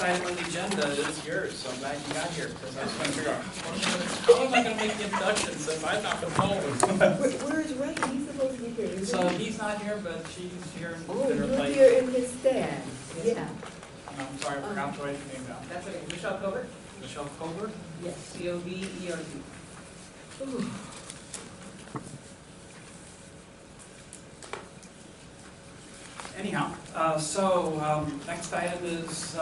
next item on the agenda is yours, so I'm glad you got here, because I was trying to figure out, how am I going to make the introduction since I'm not the phone? Where's Ray? He's supposed to be here. Isn't So he? he's not here, but she's here in Oh, her you're place. here in his stead. Yeah. I'm sorry, I forgot to write your name down. That's okay. Michelle Covert? Michelle Colbert? Yes. C-O-V-E-R-T. Anyhow, next item is,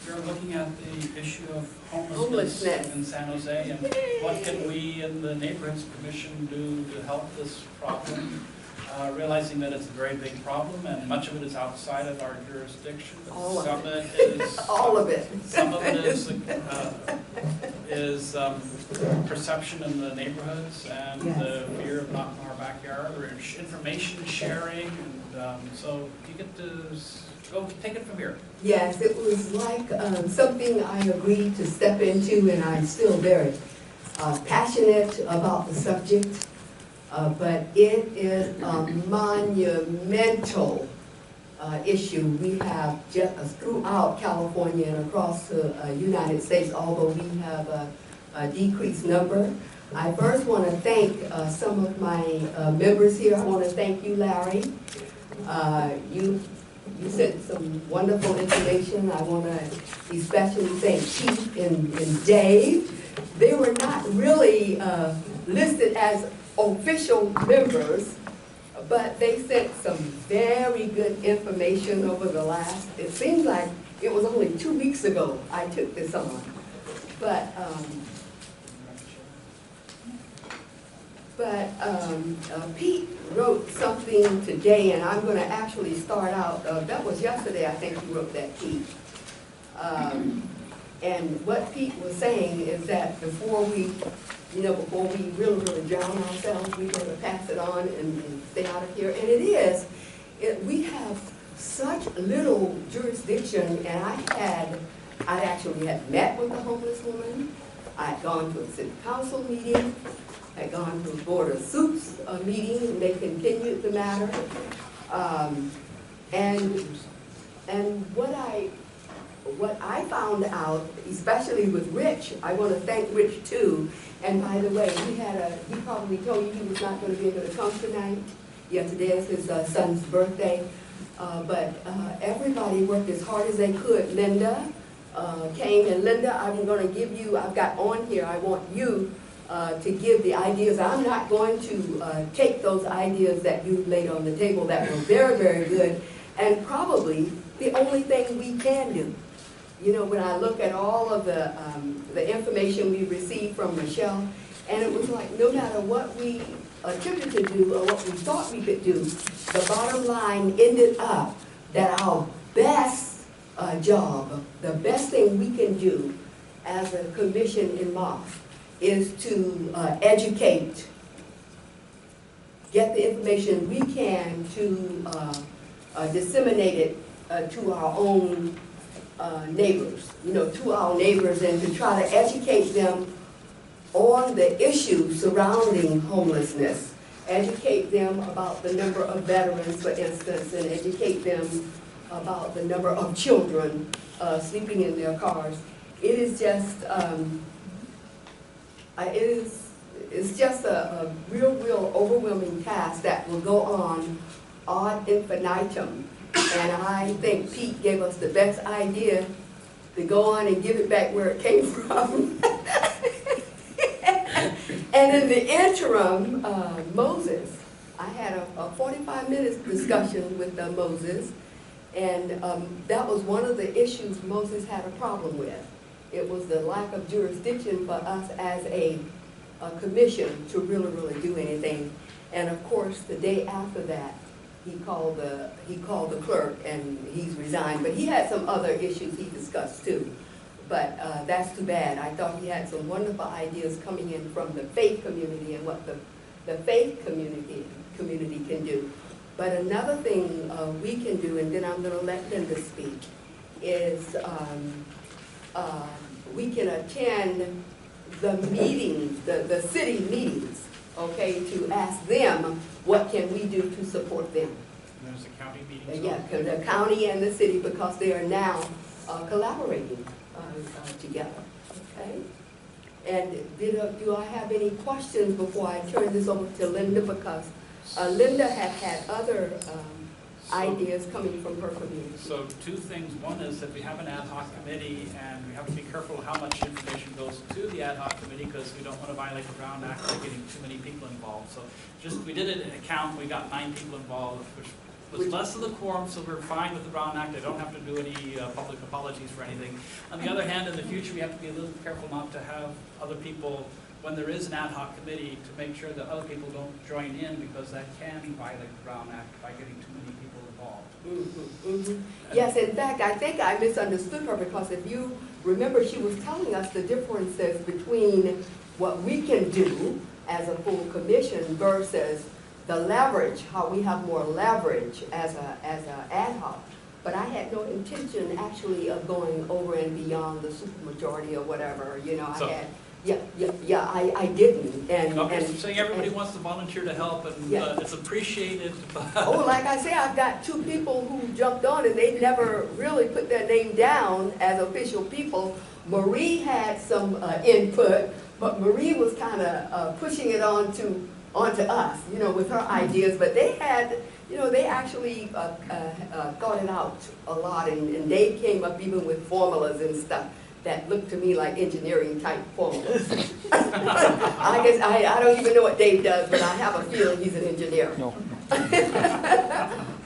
you're looking at the issue of homelessness in San Jose, and what can we in the Neighborhoods Commission do to help this problem? Realizing that it's a very big problem, and much of it is outside of our jurisdiction. All of Some it. of it is All of it. Some of it is perception in the neighborhoods and Yes. the fear of not in our backyard, or information sharing, and so you get to go take it from here. Yes, it was like something I agreed to step into, and I'm still very passionate about the subject. But it is a monumental issue we have just throughout California and across the United States, although we have a decreased number. I first want to thank some of my members here. I want to thank you, Larry. You sent some wonderful information. I want to especially thank Keith and Dave. They were not really listed as official members, but they sent some very good information over the last, it seems like it was only 2 weeks ago I took this on. But Pete wrote something today, and I'm going to actually start out, that was yesterday I think he wrote that, Pete. And what Pete was saying is that before we really drown ourselves, we're going to pass it on and stay out of here. And we have such little jurisdiction, and I actually had met with a homeless woman. I had gone to a city council meeting. I had gone to a Board of Soups meeting, and they continued the matter. And what I found out, especially with Rich, I want to thank Rich too. And by the way, he probably told you he was not going to be able to come tonight. Yeah, today is his son's birthday. But everybody worked as hard as they could. Linda came, and Linda, I'm going to give you, I've got on here, I want you to give the ideas. I'm not going to take those ideas that you laid on the table that were very, very good, and probably the only thing we can do. You know, when I look at all of the information we received from Michelle, and it was like no matter what we attempted to do or what we thought we could do, the bottom line ended up that our best job, the best thing we can do as a commission in Moss is to educate, get the information we can to disseminate it to our own neighbors, to our neighbors, and to try to educate them on the issues surrounding homelessness. Educate them about the number of veterans, for instance, and educate them about the number of children sleeping in their cars. It is just, it's just a real overwhelming task that will go on ad infinitum. And I think Pete gave us the best idea to go on and give it back where it came from. And in the interim, Moses, I had a 45-minute discussion with Moses, and that was one of the issues Moses had a problem with. It was the lack of jurisdiction for us as a commission to really do anything. And of course, the day after that, he called the clerk, and he's resigned. But he had some other issues he discussed too. But that's too bad. I thought he had some wonderful ideas coming in from the faith community and what the faith community can do. But another thing we can do, and then I'm going to let Linda speak, is we can attend the meetings, the city meetings, okay, to ask them what can we do to support them. And there's the county meetings. Yeah, the county and the city, because they are now collaborating together, okay? And do I have any questions before I turn this over to Linda? Because Linda had other ideas coming from her community. So two things. One is that we have an ad hoc committee, and we have to be careful how much information goes to the ad hoc committee, because we don't want to violate the Brown Act by getting too many people involved. So we did an account, we got 9 people involved, which was less than the quorum, so we're fine with the Brown Act. I don't have to do any public apologies for anything. On the other hand, in the future, we have to be a little careful not to have other people, when there is an ad hoc committee, to make sure that other people don't join in, because that can violate the Brown Act by getting too many people involved. Yes, in fact, I think I misunderstood her, because if you remember, she was telling us the differences between what we can do as a full commission versus the leverage, how we have more leverage as a ad hoc. But I had no intention actually of going over and beyond the supermajority or whatever, you know, So, I didn't. Okay, so saying everybody wants to volunteer to help, and it's appreciated. Oh, like I say, I've got 2 people who jumped on, and they never really put their name down as official people. Marie had some input, but Marie was kind of pushing it onto us, you know, with her ideas. But they had, you know, they actually thought it out a lot, and Dave came up even with formulas and stuff that looked to me like engineering type formulas. I guess I don't even know what Dave does, but I have a feeling he's an engineer. No.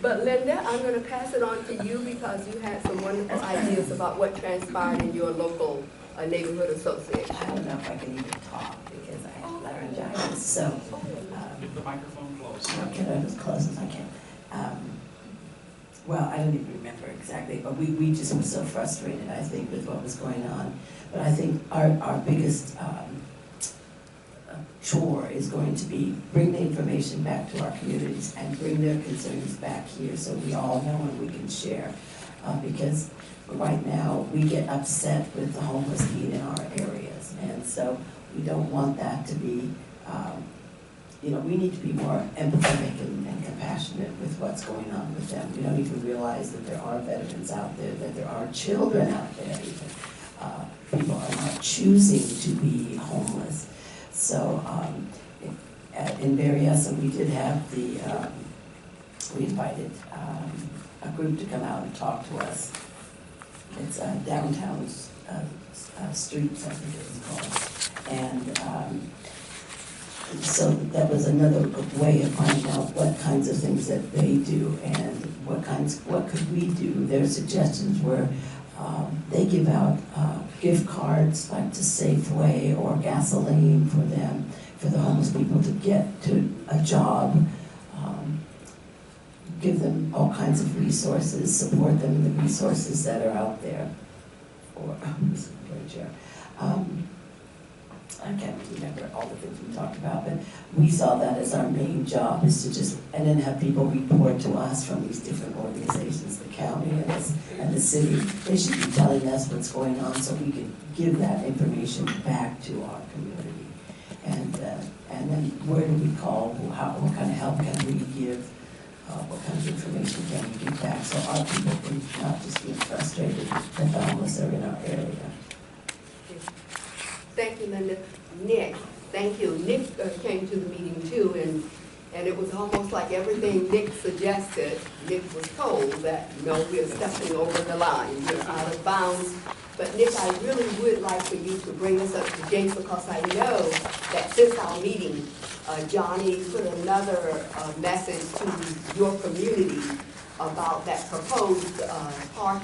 But Linda, I'm going to pass it on to you, because you had some wonderful ideas about what transpired in your local neighborhood association. I don't know if I can even talk because I have laryngitis, so. Get the microphone close. I'll get it as close as I can. Well, I don't even remember exactly, but we just were so frustrated, I think, with what was going on. But I think our biggest chore is going to be bring the information back to our communities and bring their concerns back here, so we all know and we can share. Because right now we get upset with the homeless need in our areas, and so we don't want that to be, you know, we need to be more empathetic and compassionate with what's going on with them. We don't even realize that there are veterans out there, that there are children out there even. People are not choosing to be homeless. So in Berryessa, we did have we invited a group to come out and talk to us. It's downtown streets, I think it was called. And so that was another way of finding out what kinds of things that they do and what could we do. Their suggestions were they give out gift cards like to Safeway or gasoline for them, for the homeless people to get to a job, give them all kinds of resources, support them in the resources that are out there. Or, Chair. I can't remember all the things we talked about, but we saw that as our main job, is to just, and then have people report to us from these different organizations, the county and the city. They should be telling us what's going on so we can give that information back to our community. And then where do we call, what kind of help can we give, what kind of information can we give back, so our people can not just be frustrated that the homeless are in our area. Thank you, Linda. Nick, thank you. Nick came to the meeting too, and it was almost like everything Nick suggested, Nick was told that, you know, we're stepping over the line, we're out of bounds. But Nick, I really would like for you to bring us up to date, because I know that since our meeting, Johnny put another message to your community about that proposed park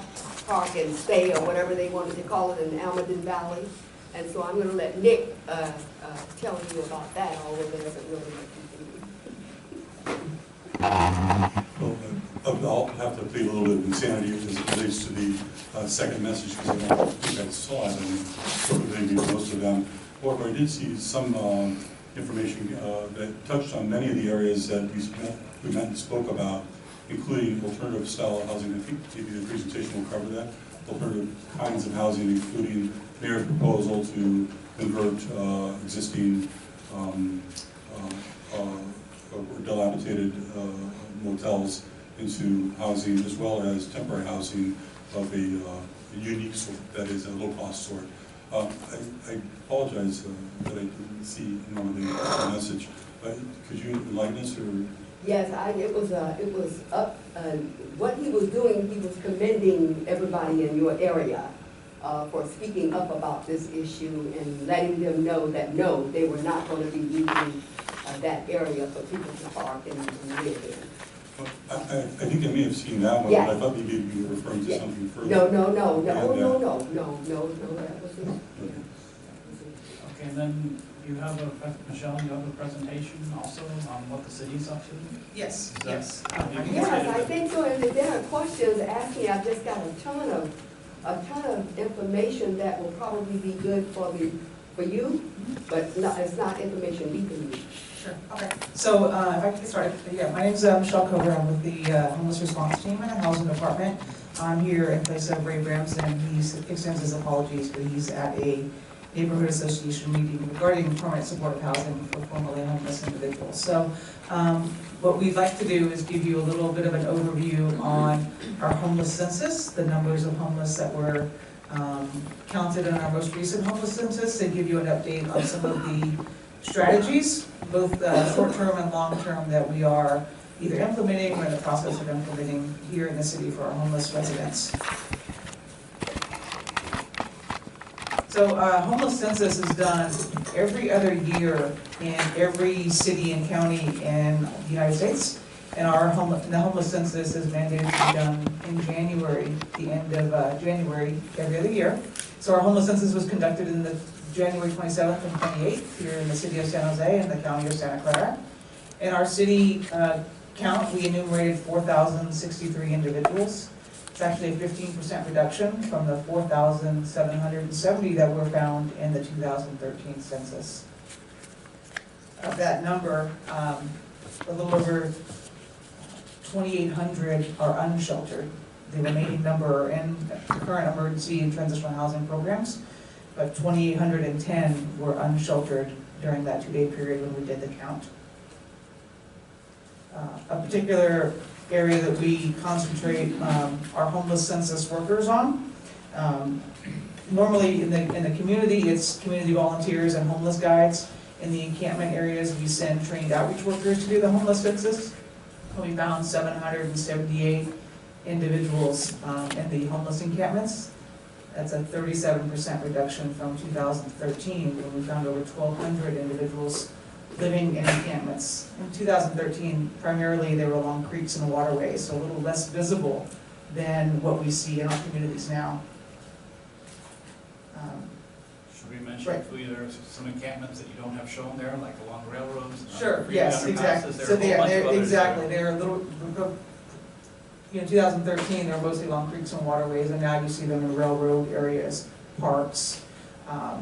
and stay, or whatever they wanted to call it, in Almaden Valley. And so I'm going to let Nick tell you about that, although there isn't really much you can do. Well, I'll have to plead a little bit of insanity as it relates to the second message, because I don't think I saw it, and maybe most of them. However, I did see some information that touched on many of the areas that we met and spoke about, including alternative style housing. I think maybe the presentation will cover that. Alternative kinds of housing, including mayor's proposal to convert existing dilapidated motels into housing, as well as temporary housing of a unique sort, that is a low-cost sort. I apologize that I didn't see in one of the message. Could you enlighten us, or? Yes, it was up, what he was doing, he was commending everybody in your area for speaking up about this issue and letting them know that no, they were not going to be using that area for people to park and live in. I think I may have seen that one, Yes. but I thought maybe you were referring to something further. No, that was it. Okay, and then you have Michelle, you have a presentation also on what the city's up to? Yes, Is that- yes. Yes, I think so, and if there are questions, ask me. I've just got a ton of information that will probably be good for you, but it's not information we can use. Sure, okay. So if I can get started, yeah, my name's Michelle Cover. I'm with the Homeless Response Team in the Housing Department. I'm here in place of Ray Bramson. He extends his apologies, but he's at a neighborhood association meeting regarding permanent supportive housing for formerly homeless individuals. So what we'd like to do is give you a little bit of an overview on our homeless census, the numbers of homeless that were counted in our most recent homeless census, and give you an update on some of the strategies, both short-term and long-term, that we are either implementing or in the process of implementing here in the city for our homeless residents. So homeless census is done every other year in every city and county in the United States. And the homeless census is mandated to be done in January, the end of January every other year. So our homeless census was conducted in the January 27th and 28th here in the city of San Jose and the county of Santa Clara. In our city count, we enumerated 4,063 individuals. It's actually a 15% reduction from the 4,770 that were found in the 2013 census. Of that number, a little over 2,800 are unsheltered. The remaining number are in the current emergency and transitional housing programs, but 2,810 were unsheltered during that 2-day period when we did the count. A particular area that we concentrate our homeless census workers on. Normally in the community, it's community volunteers and homeless guides. In the encampment areas, we send trained outreach workers to do the homeless census. We found 778 individuals in the homeless encampments. That's a 37% reduction from 2013, when we found over 1,200 individuals living in encampments. In 2013, primarily they were along creeks and waterways, so a little less visible than what we see in our communities now. Should we mention Right. too, there are some encampments that you don't have shown there, like along railroads? Sure, freeway yes, underpasses? exactly. There So are a whole bunch of others exactly, there. they're a little, in 2013, they were mostly along creeks and waterways, and now you see them in railroad areas, parks,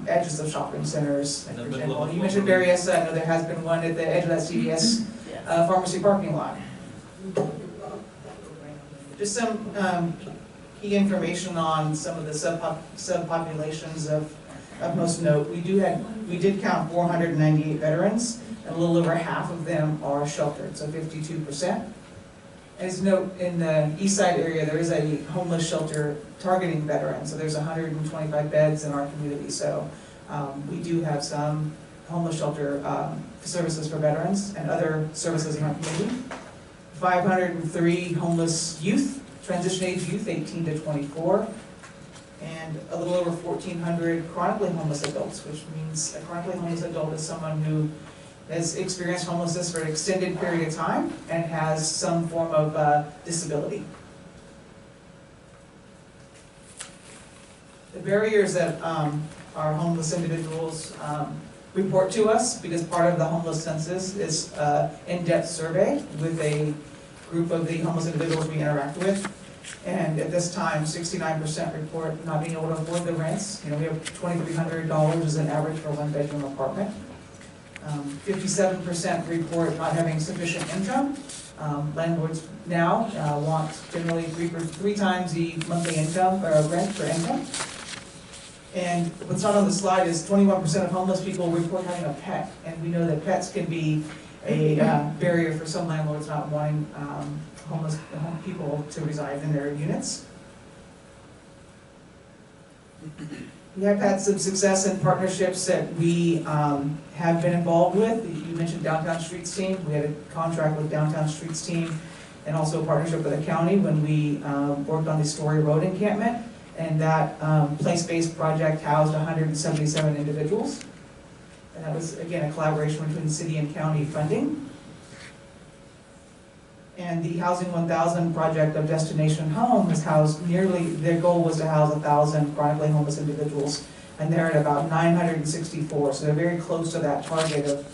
edges of shopping centers. In the For middle of example, the you mentioned floor. various, I know there has been one at the edge of that CVS pharmacy parking lot. Just some key information on some of the subpopulations of most note. We did count 498 veterans, and a little over half of them are sheltered, so 52%. As note, in the east side area, there is a homeless shelter targeting veterans, so there's 125 beds in our community. So we do have some homeless shelter services for veterans and other services in our community. 503 homeless youth, transition age youth, 18 to 24. And a little over 1,400 chronically homeless adults, which means a chronically homeless adult is someone who has experienced homelessness for an extended period of time and has some form of disability. The barriers that our homeless individuals report to us, because part of the homeless census is an in-depth survey with a group of the homeless individuals we interact with. And at this time, 69% report not being able to afford the rents. You know, we have $2,300 as an average for a one-bedroom apartment. 57% report not having sufficient income. Landlords now want generally three times the monthly income or rent for income. And what's not on the slide is 21% of homeless people report having a pet, and we know that pets can be a barrier for some landlords not wanting homeless people to reside in their units. We have had some success in partnerships that we have been involved with. You mentioned Downtown Streets Team. We had a contract with Downtown Streets Team and also a partnership with the county when we worked on the Story Road encampment. And that place-based project housed 177 individuals. And that was, again, a collaboration between city and county funding. And the Housing 1000 project of Destination Home has housed their goal was to house 1,000 chronically homeless individuals. And they're at about 964, so they're very close to that target of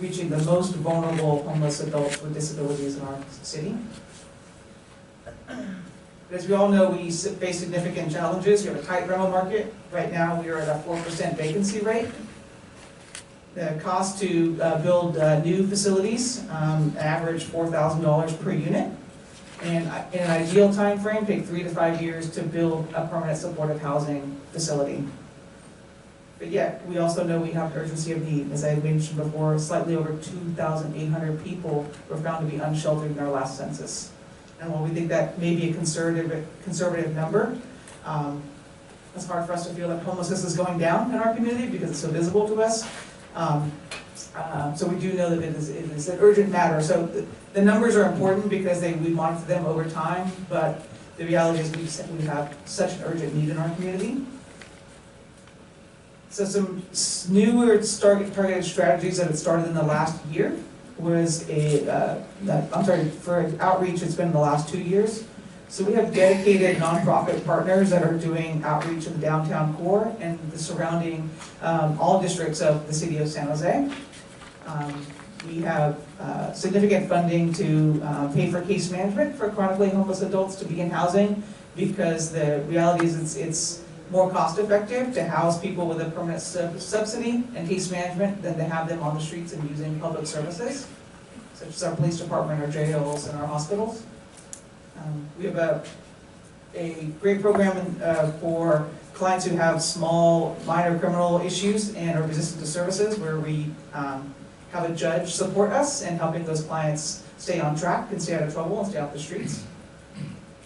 reaching the most vulnerable homeless adults with disabilities in our city. As we all know, we face significant challenges. We have a tight rental market. Right now, we are at a 4% vacancy rate. The cost to build new facilities average $4,000 per unit. And in an ideal time frame, take 3 to 5 years to build a permanent supportive housing facility. But yet, we also know we have urgency of need. As I mentioned before, slightly over 2,800 people were found to be unsheltered in our last census. And while we think that may be a conservative number, it's hard for us to feel that homelessness is going down in our community because it's so visible to us. So we do know that it is an urgent matter. So the numbers are important because we monitor them over time, but the reality is we have such an urgent need in our community. So some newer targeted strategies that have started in the last year was for outreach, it's been in the last 2 years. So we have dedicated nonprofit partners that are doing outreach in the downtown core and the surrounding, all districts of the city of San Jose. We have significant funding to pay for case management for chronically homeless adults to be in housing, because the reality is it's more cost effective to house people with a permanent subsidy and case management than to have them on the streets and using public services, such as our police department, our jails, and our hospitals. We have a great program for clients who have small, minor criminal issues and are resistant to services, where we have a judge support us in helping those clients stay on track and stay out of trouble and stay off the streets.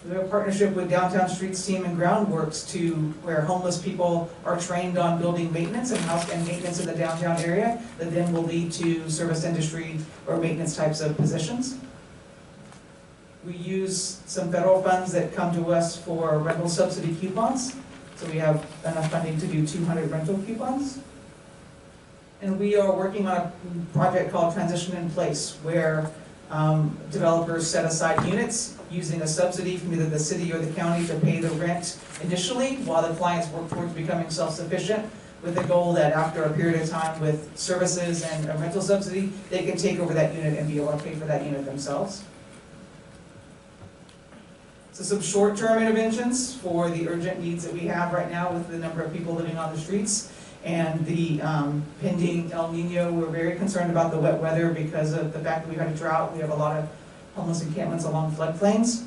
We have a partnership with Downtown Streets Team and Groundworks where homeless people are trained on building maintenance and house and maintenance in the downtown area that then will lead to service industry or maintenance types of positions. We use some federal funds that come to us for rental subsidy coupons. So we have enough funding to do 200 rental coupons. And we are working on a project called Transition in Place, where developers set aside units using a subsidy from either the city or the county to pay the rent initially, while the clients work towards becoming self-sufficient, with the goal that after a period of time with services and a rental subsidy, they can take over that unit and be able to pay for that unit themselves. So some short-term interventions for the urgent needs that we have right now with the number of people living on the streets and the pending El Nino. We're very concerned about the wet weather because of the fact that we've had a drought. We have a lot of homeless encampments along floodplains.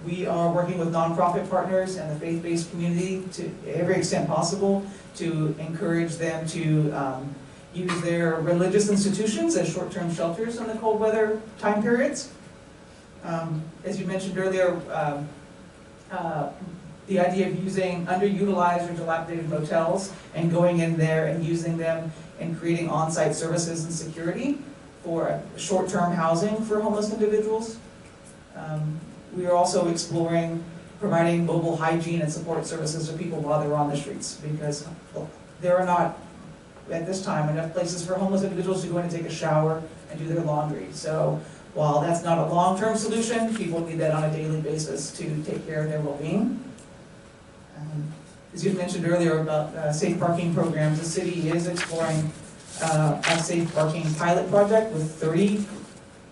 We are working with nonprofit partners and the faith-based community to every extent possible to encourage them to use their religious institutions as short-term shelters in the cold weather time periods. As you mentioned earlier, the idea of using underutilized or dilapidated motels and going in there and using them and creating on-site services and security for short-term housing for homeless individuals. We are also exploring providing mobile hygiene and support services to people while they're on the streets, because there are not, at this time, enough places for homeless individuals to go in and take a shower and do their laundry. So while that's not a long-term solution, people need that on a daily basis to take care of their well-being. As you mentioned earlier about safe parking programs, the city is exploring a safe parking pilot project with 30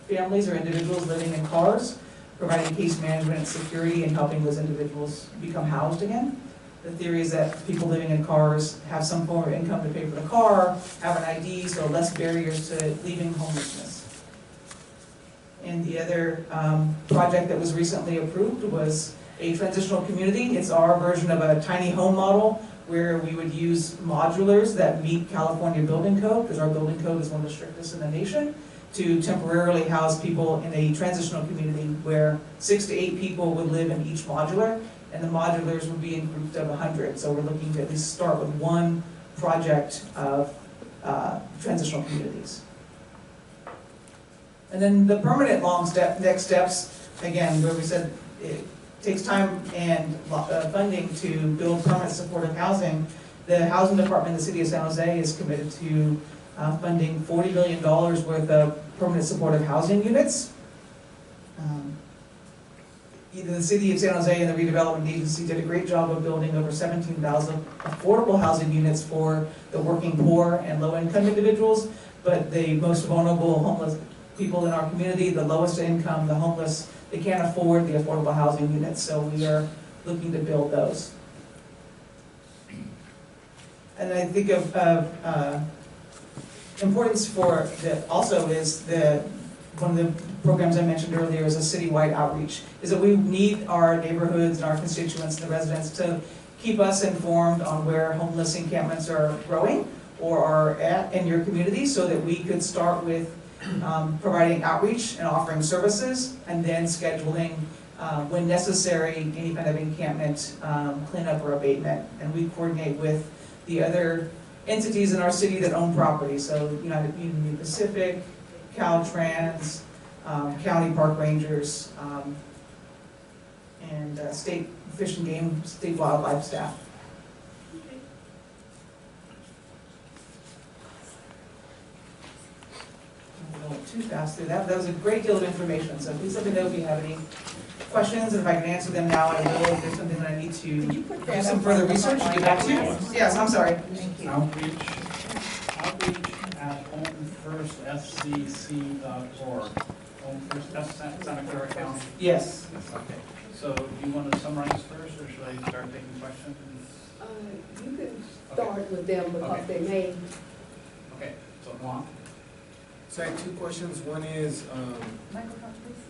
families or individuals living in cars, providing case management and security and helping those individuals become housed again. The theory is that people living in cars have some form of income to pay for the car, have an ID, so less barriers to leaving homelessness. And the other project that was recently approved was a transitional community. It's our version of a tiny home model where we would use modulars that meet California building code, because our building code is one of the strictest in the nation, to temporarily house people in a transitional community where 6 to 8 people would live in each modular, and the modulars would be in groups of 100. So we're looking to at least start with one project of transitional communities. And then the permanent next steps, again, where we said it takes time and funding to build permanent supportive housing. The housing department in the city of San Jose is committed to funding $40 million worth of permanent supportive housing units. Either the city of San Jose and the redevelopment agency did a great job of building over 17,000 affordable housing units for the working poor and low-income individuals, but the most vulnerable homeless people in our community, the lowest income, the homeless, they can't afford the affordable housing units, so we are looking to build those. And I think of importance for that also is one of the programs I mentioned earlier is a citywide outreach, is that we need our neighborhoods and our constituents and the residents to keep us informed on where homeless encampments are growing or are at in your community, so that we could start with providing outreach and offering services, and then scheduling, when necessary, any kind of encampment cleanup or abatement. And we coordinate with the other entities in our city that own property, so Union Pacific, Caltrans, county park rangers, and state fish and game, state wildlife staff. I went too fast through that. That was a great deal of information, so please let me know if you have any questions, and if I can answer them now, I will. If there's something that I need to do some further research, get back to you. Yes, I'm sorry. Outreach at homefirstfcc.org. Home First, that's Santa Clara County? Yes. Okay. So do you want to summarize first, or should I start taking questions? You can start with them because they may. Okay, so Juan? So I have two questions. One is, Microphone, please.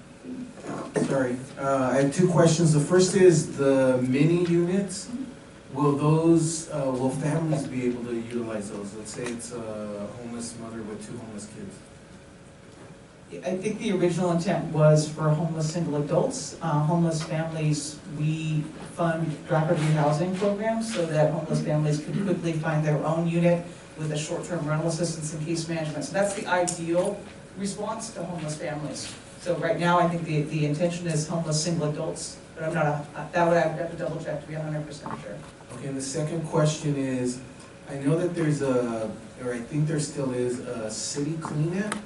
sorry, I have two questions. The first is the mini units. Will those, will families be able to utilize those? Let's say it's a homeless mother with 2 homeless kids. I think the original intent was for homeless single adults. Homeless families, we fund rapid rehousing programs so that homeless families can quickly find their own unit with a short-term rental assistance and case management. So that's the ideal response to homeless families. So right now, I think the intention is homeless single adults, but I'm not, that would have to double check to be 100% sure. Okay, and the second question is, I know that there's or I think there still is a city cleanup,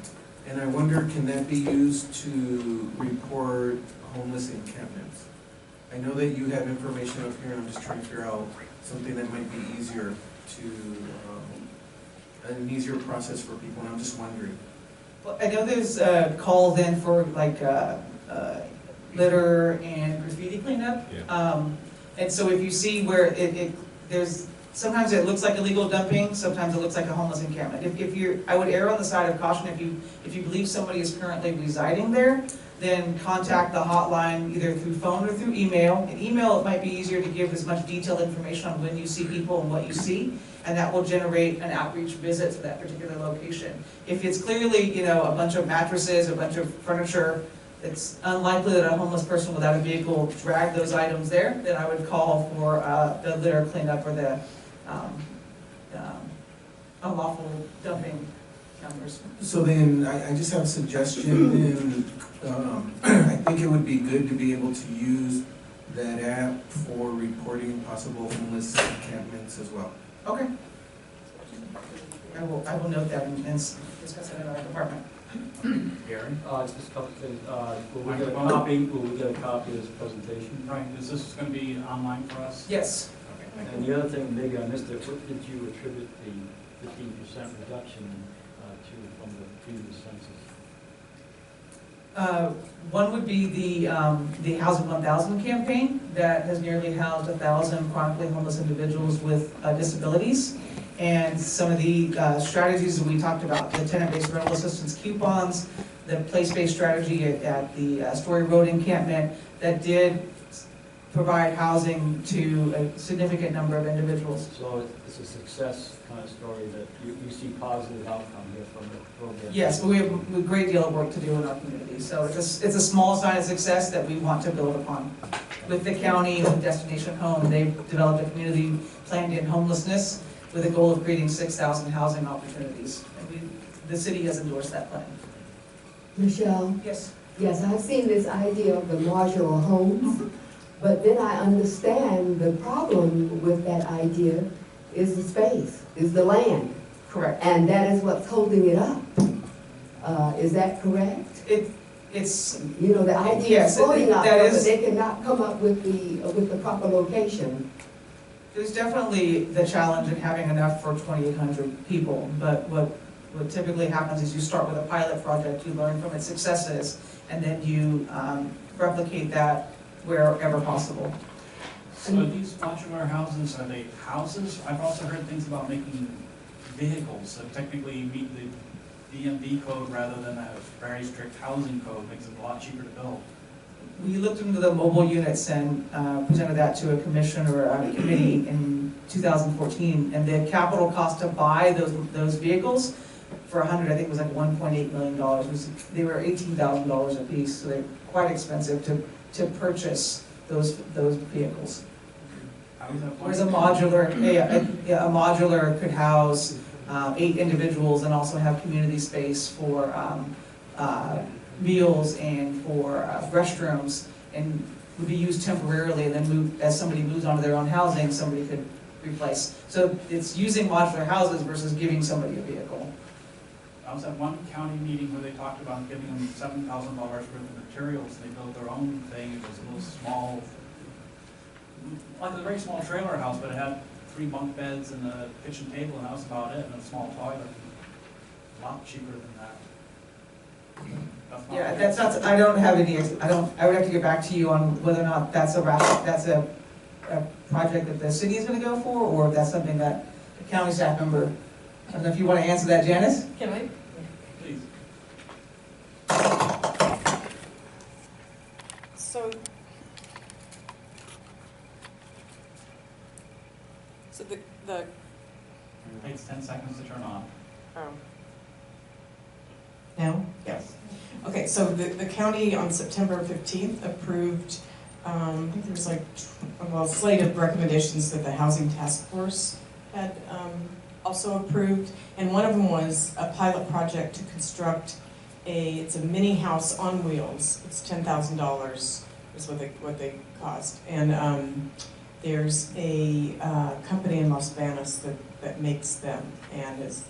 and I wonder, can that be used to report homeless encampments? I know that you have information up here, and I'm just trying to figure out something that might be easier to, an easier process for people, and I'm just wondering. Well, I know there's calls in for like litter and graffiti cleanup. Yeah. And so if you see where there's, sometimes it looks like illegal dumping, sometimes it looks like a homeless encampment. I would err on the side of caution if you believe somebody is currently residing there, then contact the hotline either through phone or through email. In email, it might be easier to give as much detailed information on when you see people and what you see, and that will generate an outreach visit to that particular location. If it's clearly, a bunch of mattresses, a bunch of furniture, it's unlikely that a homeless person without a vehicle drag those items there, then I would call for the litter cleanup or the unlawful dumping numbers. So then, I just have a suggestion, and I think it would be good to be able to use that app for reporting possible homeless encampments as well. Okay. I will note that and discuss it in our department. Gary? Just a couple of things. Will we get a copy of this presentation? Right, is this going to be online for us? Yes. Okay, thank And you. the other thing, maybe I missed it, what did you attribute the 15% reduction to from the previous census? One would be the Housing 1000 campaign that has nearly housed 1,000 chronically homeless individuals with disabilities. And some of the strategies that we talked about, the tenant-based rental assistance coupons, the place-based strategy at the Story Road encampment that did provide housing to a significant number of individuals. So it's a success kind of story that you see positive outcome here from the program. Yes, but we have a great deal of work to do in our community. So it's a small sign of success that we want to build upon. with the county and with Destination Home, they've developed a community plan to end homelessness with a goal of creating 6,000 housing opportunities. And the city has endorsed that plan. Michelle? Yes. Yes, I've seen this idea of the modular homes, but then I understand the problem with that idea is the space, is the land. Correct. And that is what's holding it up. Is that correct? It's, You know, the idea Yes, is floating out that there, is- but they cannot come up with the proper location. there's definitely the challenge of having enough for 2,800 people, but what typically happens is you start with a pilot project, you learn from its successes, and then you replicate that wherever possible. So these modular houses, are they houses? I've also heard things about making vehicles that technically meet the DMV code rather than a very strict housing code, makes it a lot cheaper to build. We looked into the mobile units and presented that to a commission or a committee in 2014, and the capital cost to buy those vehicles for 100, I think, was like $1.8 million. They were $18,000 a piece, so they're quite expensive to purchase those vehicles. Whereas a modular, a modular could house 8 individuals and also have community space for meals and for restrooms, and would be used temporarily, and then as somebody moves onto their own housing, somebody could replace. So it's using modular houses versus giving somebody a vehicle. I was at one county meeting where they talked about giving them $7,000 worth of materials, and they built their own thing. It was a little small, like a very small trailer house, but it had 3 bunk beds and a kitchen table, and that was about it, and a small toilet. A lot cheaper than that. Yeah, that's not, I don't have any, I would have to get back to you on whether or not that's a project that the city is gonna go for, or if that's something that the county staff member, I don't know if you wanna answer that, Janice? Can I? Please. So the, It takes 10 seconds to turn on. no? Yes. Okay, so the county on September 15th approved, I think there was like, a slate of recommendations that the Housing Task Force had also approved, and one of them was a pilot project to construct it's a mini house on wheels. It's $10,000 is what they cost, and there's a company in Las Vegas that makes them, and has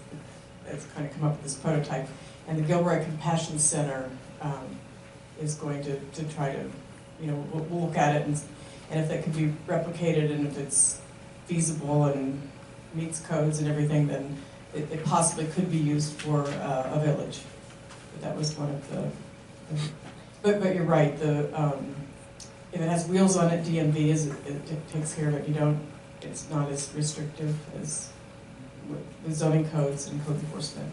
kind of come up with this prototype. And the Gilroy Compassion Center is going to try to, we'll look at it, and if it could be replicated, and if it's feasible and meets codes and everything, then it possibly could be used for a village. But that was one of the but you're right, if it has wheels on it, DMV it takes care of it. It's not as restrictive as the zoning codes and code enforcement.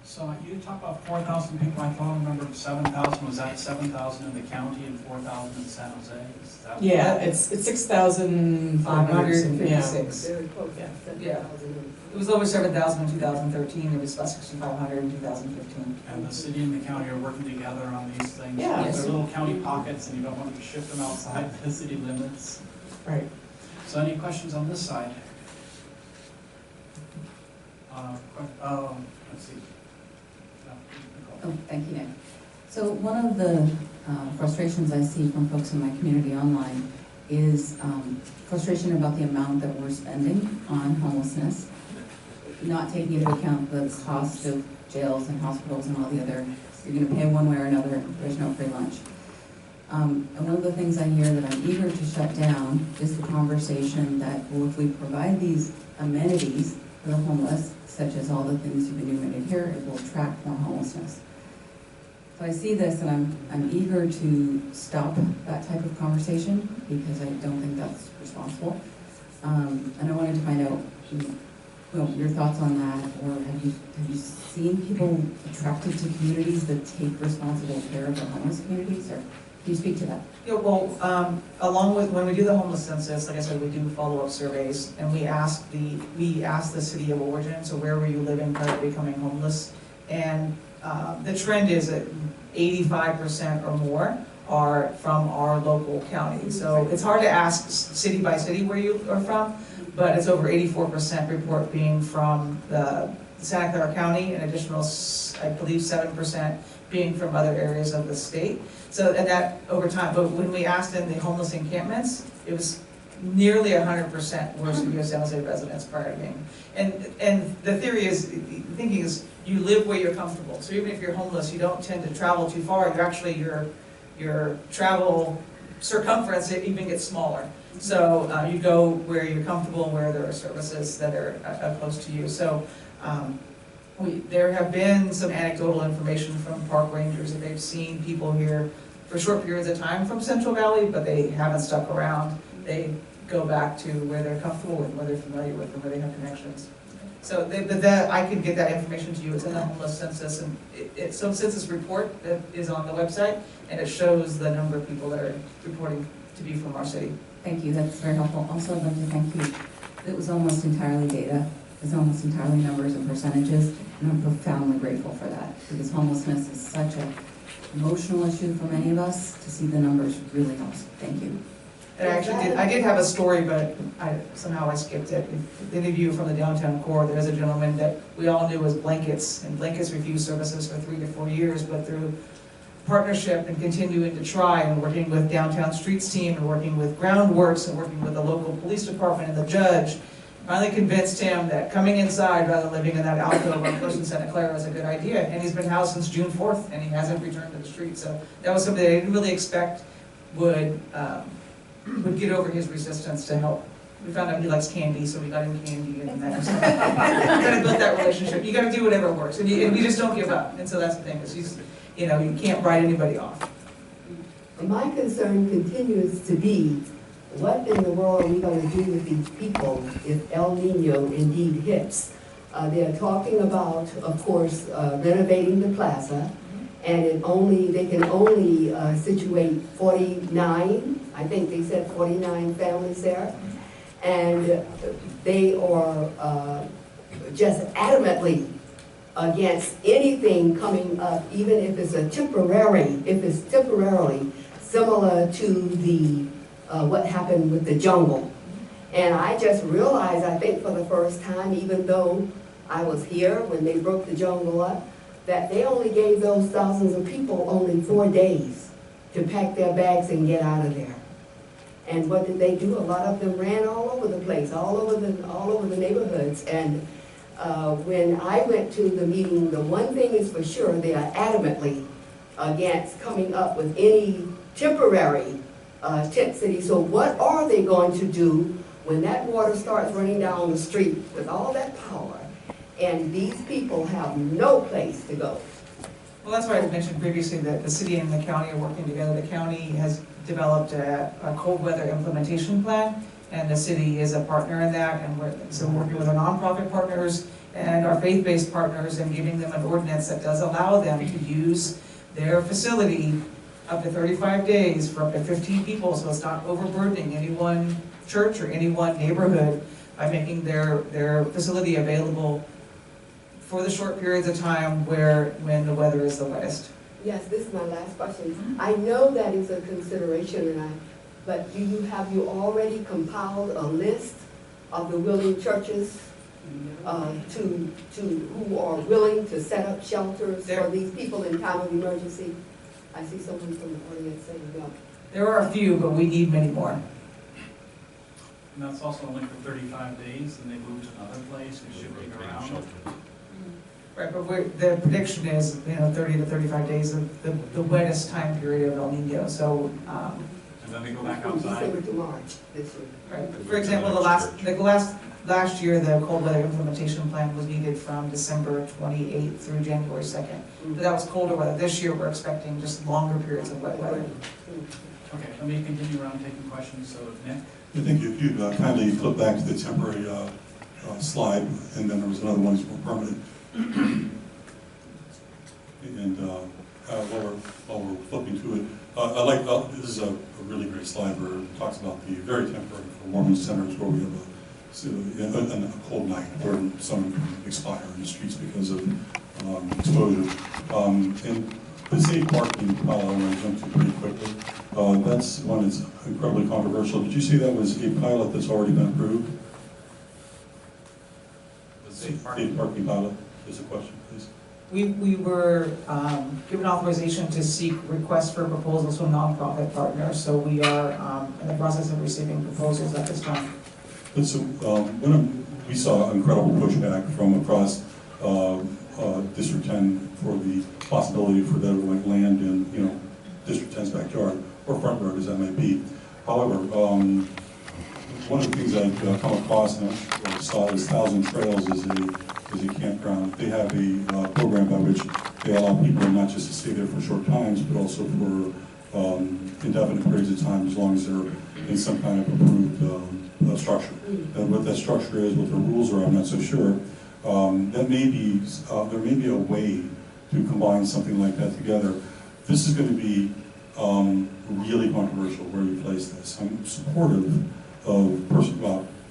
So you talk about 4,000 people, I thought I remembered 7,000, was that 7,000 in the county and 4,000 in San Jose? Is that Yeah, it's 6,556. 556. Very close. Yeah. It was over 7,000 in 2013, it was about 6,500 in 2015. And the city and the county are working together on these things? Yeah. They're little county pockets and you don't want to shift them outside the city limits. Right. So any questions on this side? Let's see. Oh, thank you, Nick. So one of the frustrations I see from folks in my community online is frustration about the amount that we're spending on homelessness, not taking into account the cost of jails and hospitals and all the other, you're going to pay one way or another, there's no free lunch. And one of the things I hear that I'm eager to shut down is the conversation that, well, if we provide these amenities for the homeless, such as all the things you've enumerated here, it will attract more homelessness. So I see this and I'm eager to stop that type of conversation because I don't think that's responsible. And I wanted to find out your thoughts on that, or have you seen people attracted to communities that take responsible care of the homeless communities, or can you speak to that? Yeah, well, along with, when we do the homeless census, like I said, we do follow-up surveys, and we ask the city of origin, so where were you living prior to becoming homeless? And the trend is that 85% or more are from our local county. So it's hard to ask city by city where you are from, but it's over 84% report being from the Santa Clara County, an additional, I believe, 7% being from other areas of the state. So, and that over time, but when we asked in the homeless encampments, it was nearly 100% were US San Jose residents prior to being. And the theory is, the thinking is, you live where you're comfortable. So even if you're homeless, you don't tend to travel too far. You actually, your travel circumference, it even gets smaller. So you go where you're comfortable, where there are services that are close to you. So there have been some anecdotal information from park rangers that they've seen people here for short periods of time from Central Valley, but they haven't stuck around. They go back to where they're comfortable with, where they're familiar with, and where they have connections. So I can get that information to you. It's in the homeless census, and so census report that is on the website, and it shows the number of people that are reporting to be from our city. Thank you, that's very helpful. Also, I'd like to thank you. It was almost entirely data. It's almost entirely numbers and percentages, and I'm profoundly grateful for that, because homelessness is such an emotional issue for many of us. To see the numbers really helps. Thank you. And I did have a story, but somehow I skipped it. If any of you from the downtown core, there's a gentleman that we all knew was Blankets, and Blankets refused services for 3 to 4 years, but through partnership and continuing to try and working with Downtown Streets team and working with Groundworks and working with the local police department and the judge, finally convinced him that coming inside rather than living in that alcove on First and Santa Clara is a good idea. And he's been housed since June 4th, and he hasn't returned to the street. So that was something that I didn't really expect would get over his resistance to help. We found out he likes candy, so we got him candy, and that was kind of built that relationship. You got to do whatever works, and we just don't give up. And so that's the thing, is you can't write anybody off. My concern continues to be, what in the world are we going to do with these people if El Nino indeed hits? They are talking about, of course, renovating the plaza, and they can only situate 49, I think they said 49 families there, and they are just adamantly against anything coming up, even if it's temporarily similar to the what happened with the jungle. And I just realized, I think for the first time, even though I was here when they broke the jungle up, that they only gave those thousands of people only 4 days to pack their bags and get out of there. And what did they do? A lot of them ran all over the place, all over the neighborhoods. And when I went to the meeting, the one thing is for sure, they are adamantly against coming up with any temporary tent city. So what are they going to do when that water starts running down the street with all that power, and these people have no place to go? Well, that's why I mentioned previously that the city and the county are working together. The county has developed a cold weather implementation plan, and the city is a partner in that, and we're working with our nonprofit partners and our faith-based partners and giving them an ordinance that does allow them to use their facility up to 35 days for up to 15 people, so it's not overburdening any one church or any one neighborhood by making their facility available for the short periods of time when the weather is the wettest. Yes, this is my last question. I know that is a consideration, but have you already compiled a list of the willing churches who are willing to set up shelters for these people in time of emergency? I see someone from the audience saying no. There are a few, but we need many more. And that's also only for 35 days, and they move to another place and shifting around. Right, but the prediction is 30 to 35 days of the wettest time period of El Nino. So. And then they go back From outside. December to March this year. Right. For example, last year, the cold weather implementation plan was needed from December 28th through January 2nd. But that was colder weather. This year, we're expecting just longer periods of wet weather. Okay, let me continue around taking questions. So, Nick? I think if you'd kindly flip back to the temporary slide, and then there was another one that's more permanent. And while we're flipping to it, this is a really great slide where it talks about the very temporary for warming centers where we have a cold night where someone can expire in the streets because of exposure. The safe parking pilot, I'm going to jump to pretty quickly. That's one that's incredibly controversial. Did you see that was a pilot that's already been approved? The safe Safe parking pilot is a question, please. We were given authorization to seek requests for proposals from nonprofit partners, so we are in the process of receiving proposals at this time. And so we saw incredible pushback from across District 10 for the possibility for that like land in District 10's backyard or front yard, as that may be. However, one of the things I've come across and I saw is Thousand Trails is a campground. They have a program by which they allow people not just to stay there for short times, but also for indefinite periods of time, as long as they're in some kind of approved structure. And what that structure is, what the rules are, I'm not so sure. There may be a way to combine something like that together. This is going to be really controversial where you place this. I'm supportive of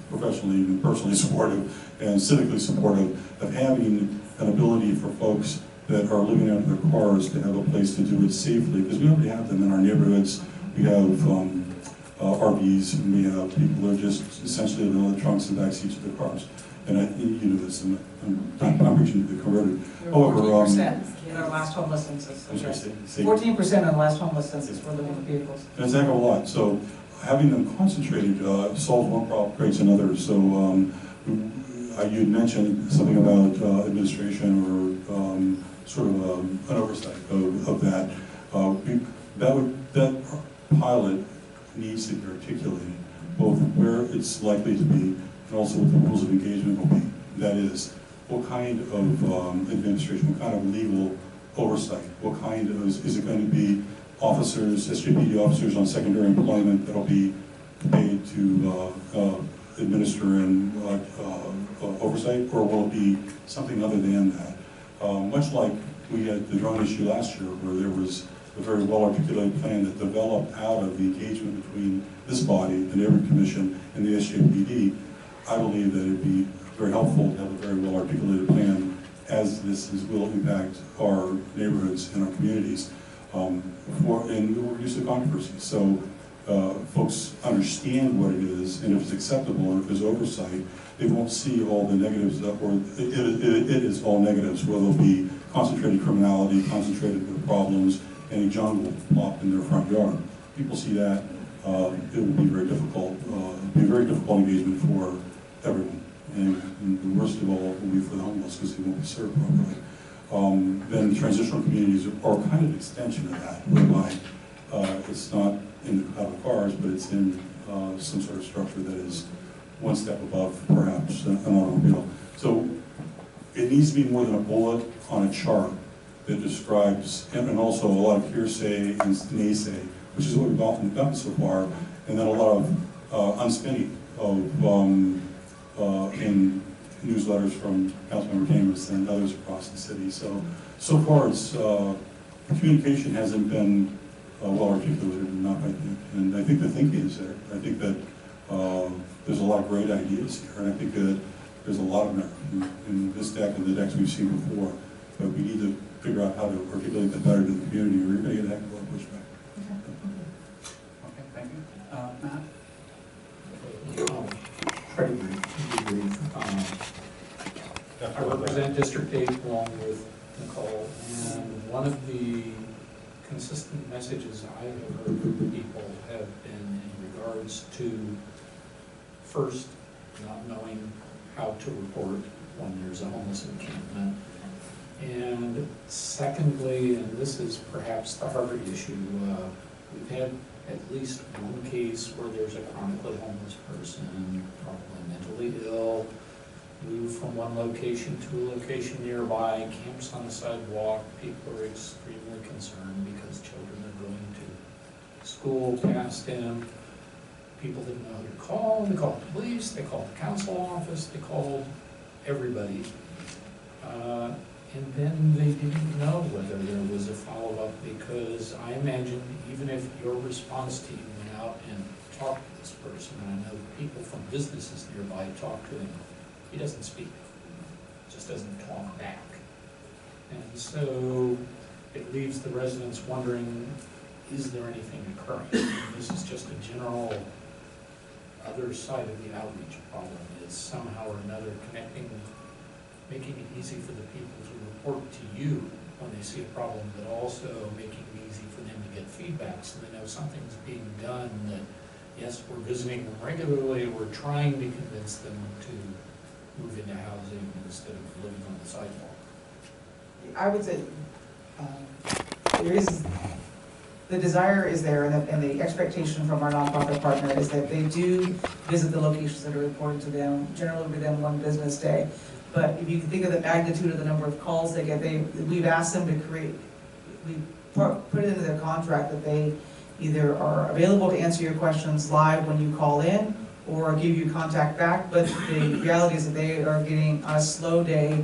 professionally and personally supportive and civically supportive of having an ability for folks that are living out of their cars to have a place to do it safely, because we already have them in our neighborhoods. We have RVs, and we have people that are just essentially living in the trunks and back seats of their cars. And you know this, and I'm reaching to the converted. However, 14% in our last homeless census. 14% in the last homeless census were living in vehicles. That's a heck of a lot. So having them concentrated solves one problem, creates another. So you had mentioned something about administration or sort of an oversight of that. That pilot needs to be articulated, both where it's likely to be and also what the rules of engagement will be. That is, what kind of administration, what kind of legal oversight, what kind of, is it going to be officers, SJPD officers on secondary employment that'll be paid to administer and oversight, or will it be something other than that? Much like we had the drone issue last year, where there was a very well-articulated plan that developed out of the engagement between this body, the Neighborhood Commission, and the SJPD. I believe that it'd be very helpful to have a very well-articulated plan, as this will impact our neighborhoods and our communities. And we're used to controversy, so folks understand what it is, and if it's acceptable, and if there's oversight, they won't see all the negatives, or it is all negatives, where there'll be concentrated criminality, concentrated problems, and a jungle plopped in their front yard. People see that, it would be very difficult. It'd be a very difficult engagement for everyone, and the worst of all will be for the homeless, because they won't be served properly. Then transitional communities are kind of an extension of that, whereby it's not in the out of cars, but it's in some sort of structure that is one step above, perhaps, an automobile. So it needs to be more than a bullet on a chart that describes, and also a lot of hearsay and naysay, which is what we've often done so far, and then a lot of unspinning of in newsletters from Councilmember Chambers and others across the city. So far, it's communication hasn't been well articulated enough, I think, and I think the thinking is there. I think that there's a lot of great ideas here, and I think that there's a lot of merit in this deck and the decks we've seen before, but we need to figure out how to articulate that better to the community, or you're going to get a heck of a lot of pushback. Okay, thank you. Matt? Pretty brief. I represent District 8 along with Nicole, and one of the consistent messages I have heard from people have been in regards to, first, not knowing how to report when there's a homeless encampment, and secondly, and this is perhaps the harder issue, we've had at least one case where there's a chronically homeless person, probably mentally ill, moved from one location to a location nearby, camps on the sidewalk. People are extremely concerned because children are going to school past him. People didn't know who to call. They called the police, they called the council office, they called everybody. And then they didn't know whether there was a follow-up, because I imagine even if your response team went out and talked to this person, and I know people from businesses nearby talked to him, he doesn't speak, just doesn't talk back. And so it leaves the residents wondering, is there anything occurring? And this is just a general other side of the outreach problem, is somehow or another connecting, making it easy for the people to report to you when they see a problem, but also making it easy for them to get feedback so they know something's being done, that yes, we're visiting them regularly, we're trying to convince them to move into housing instead of living on the sidewalk. I would say, there is, the desire is there, and the expectation from our nonprofit partner is that they do visit the locations that are reported to them, generally within one business day. But if you can think of the magnitude of the number of calls they get, we've asked them to create, we put it into their contract that they either are available to answer your questions live when you call in, or give you contact back, but the reality is that they are getting, on a slow day,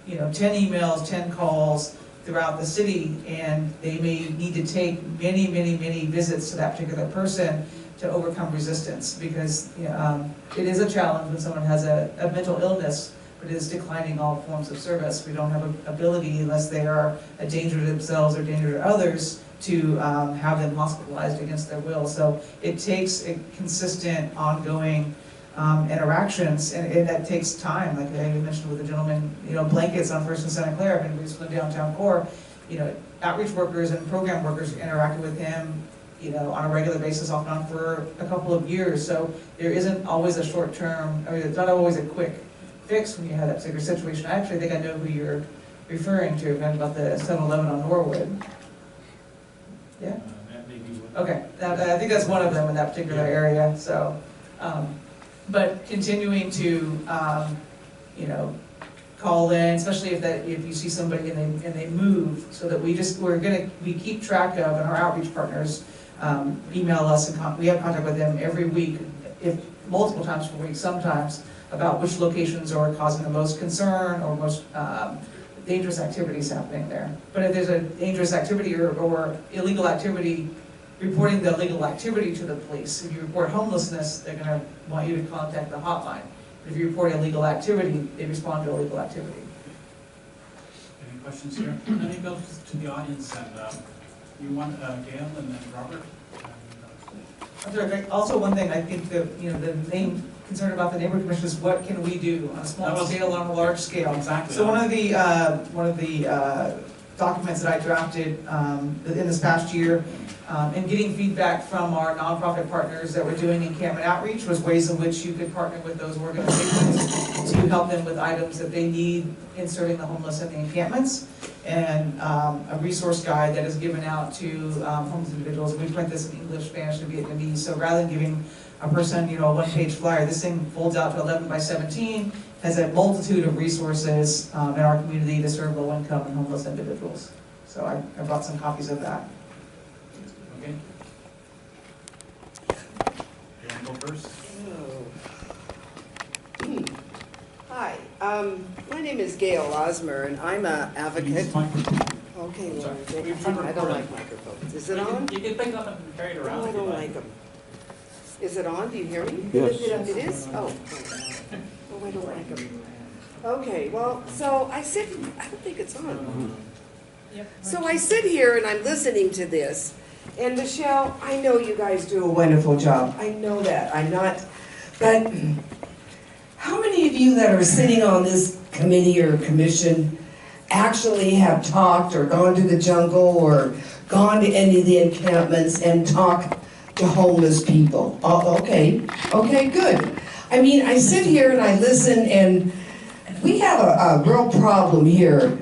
10 emails, 10 calls throughout the city, and they may need to take many, many, many visits to that particular person to overcome resistance, because it is a challenge when someone has a mental illness, but it is declining all forms of service. We don't have an ability, unless they are a danger to themselves or danger to others, to have them hospitalized against their will. So it takes a consistent, ongoing interactions, and that takes time. Like I mentioned with the gentleman, blankets on First and Santa Clara, and we just lived downtown core. Outreach workers and program workers interacted with him, on a regular basis, off and on, for a couple of years. So there isn't always a short term. I mean, it's not always a quick fix when you have that particular situation. I actually think I know who you're referring to, about the 7-Eleven on Norwood. Yeah. That may be what. Okay, I think that's one of them in that particular area. So, but continuing to, call in, especially if you see somebody and they move, so that we keep track of, and our outreach partners email us, and we have contact with them every week, if multiple times per week sometimes, about which locations are causing the most concern or most dangerous activities happening there. But if there's a dangerous activity or illegal activity, reporting the illegal activity to the police. If you report homelessness, they're going to want you to contact the hotline. But if you report illegal activity, they respond to illegal activity. Any questions here? Let me go to the audience, and you want Gail and then Robert? I'm sorry, also one thing, I think that, the main concern about the neighborhood commission is what can we do on a small scale, on a large scale. Exactly. So one of the documents that I drafted in this past year, and getting feedback from our nonprofit partners that were doing encampment outreach, was ways in which you could partner with those organizations to help them with items that they need in serving the homeless in the encampments, and a resource guide that is given out to homeless individuals. We print this in English, Spanish, and Vietnamese, so rather than giving a person, a one-page flyer, this thing folds out to 11 by 17, has a multitude of resources in our community to serve low-income and homeless individuals. So I brought some copies of that. Okay. You want to go first? Hi, my name is Gail Osmer, and I'm an advocate. Use the microphone. Okay, I'm Lauren, sorry. I don't like microphones. Is it on? You can pick up and carry it around. No, I if you don't like them. Is it on? Do you hear me? Yes. It is? Oh. Oh, I don't like them. Okay, well, so I don't think it's on. So I sit here and I'm listening to this, and Michelle, I know you guys do a wonderful job. I know that. But how many of you that are sitting on this committee or commission actually have talked or gone to the jungle or gone to any of the encampments and talked to homeless people? Oh, okay, good. I mean, I sit here and I listen, and we have a real problem here.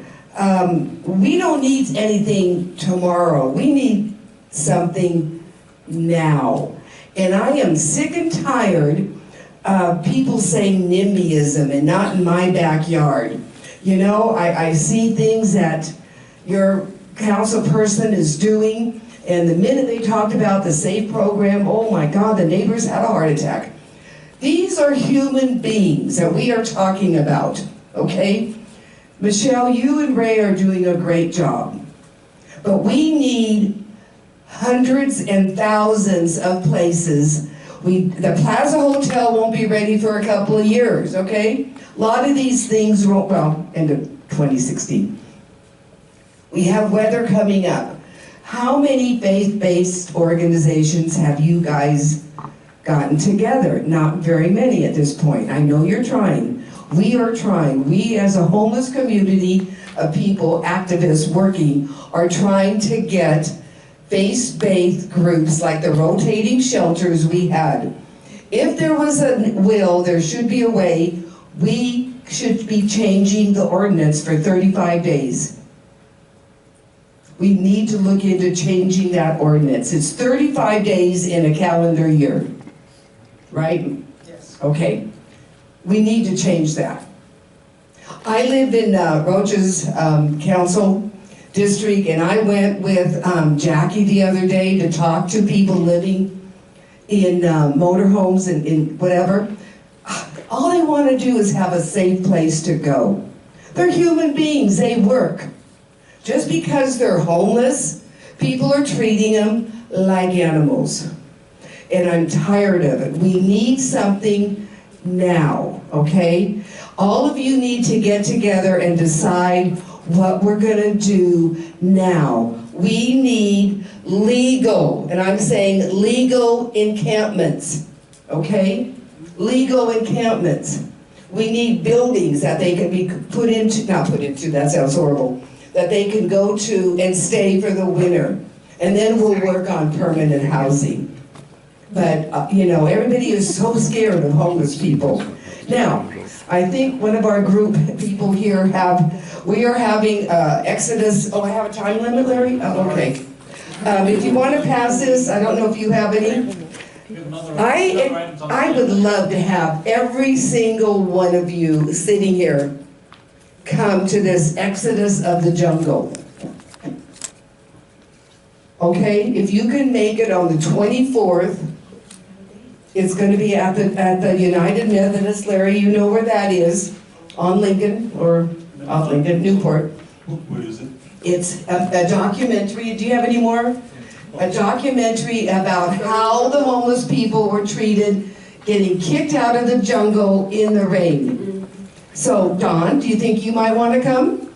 We don't need anything tomorrow. We need something now. And I am sick and tired of people saying NIMBYism and not in my backyard. I see things that your council person is doing, and the minute they talked about the SAFE program, oh my God, the neighbors had a heart attack. These are human beings that we are talking about, okay? Michelle, you and Ray are doing a great job, but we need hundreds and thousands of places. The Plaza Hotel won't be ready for a couple of years, okay? A lot of these things won't, well, end of 2016. We have weather coming up. How many faith-based organizations have you guys gotten together? Not very many at this point. I know you're trying. We are trying. We as a homeless community of people, activists working, are trying to get faith-based groups like the rotating shelters we had. If there was a will, there should be a way. We should be changing the ordinance for 35 days. We need to look into changing that ordinance. It's 35 days in a calendar year, right? Yes. Okay. We need to change that. I live in Rocha's council district, and I went with Jackie the other day to talk to people living in motorhomes and in whatever. All they want to do is have a safe place to go. They're human beings, they work. Just because they're homeless, people are treating them like animals. And I'm tired of it. We need something now, okay? All of you need to get together and decide what we're gonna do now. We need legal, and I'm saying legal encampments, okay? Legal encampments. We need buildings that they can be put into, not put into, that sounds horrible, that they can go to and stay for the winter. And then we'll work on permanent housing. But, you know, everybody is so scared of homeless people. Now, I think one of our group people here we are having Exodus, oh, I have a time limit, Larry? Oh, okay. If you want to pass this, I don't know if you have any. I would love to have every single one of you sitting here come to this Exodus of the jungle. Okay, if you can make it on the 24th, it's going to be at the United Methodist. Larry, you know where that is, on Lincoln, or off Lincoln, Newport. What is it? It's a documentary. Do you have any more? A documentary about how the homeless people were treated, getting kicked out of the jungle in the rain. So, Don, do you think you might want to come?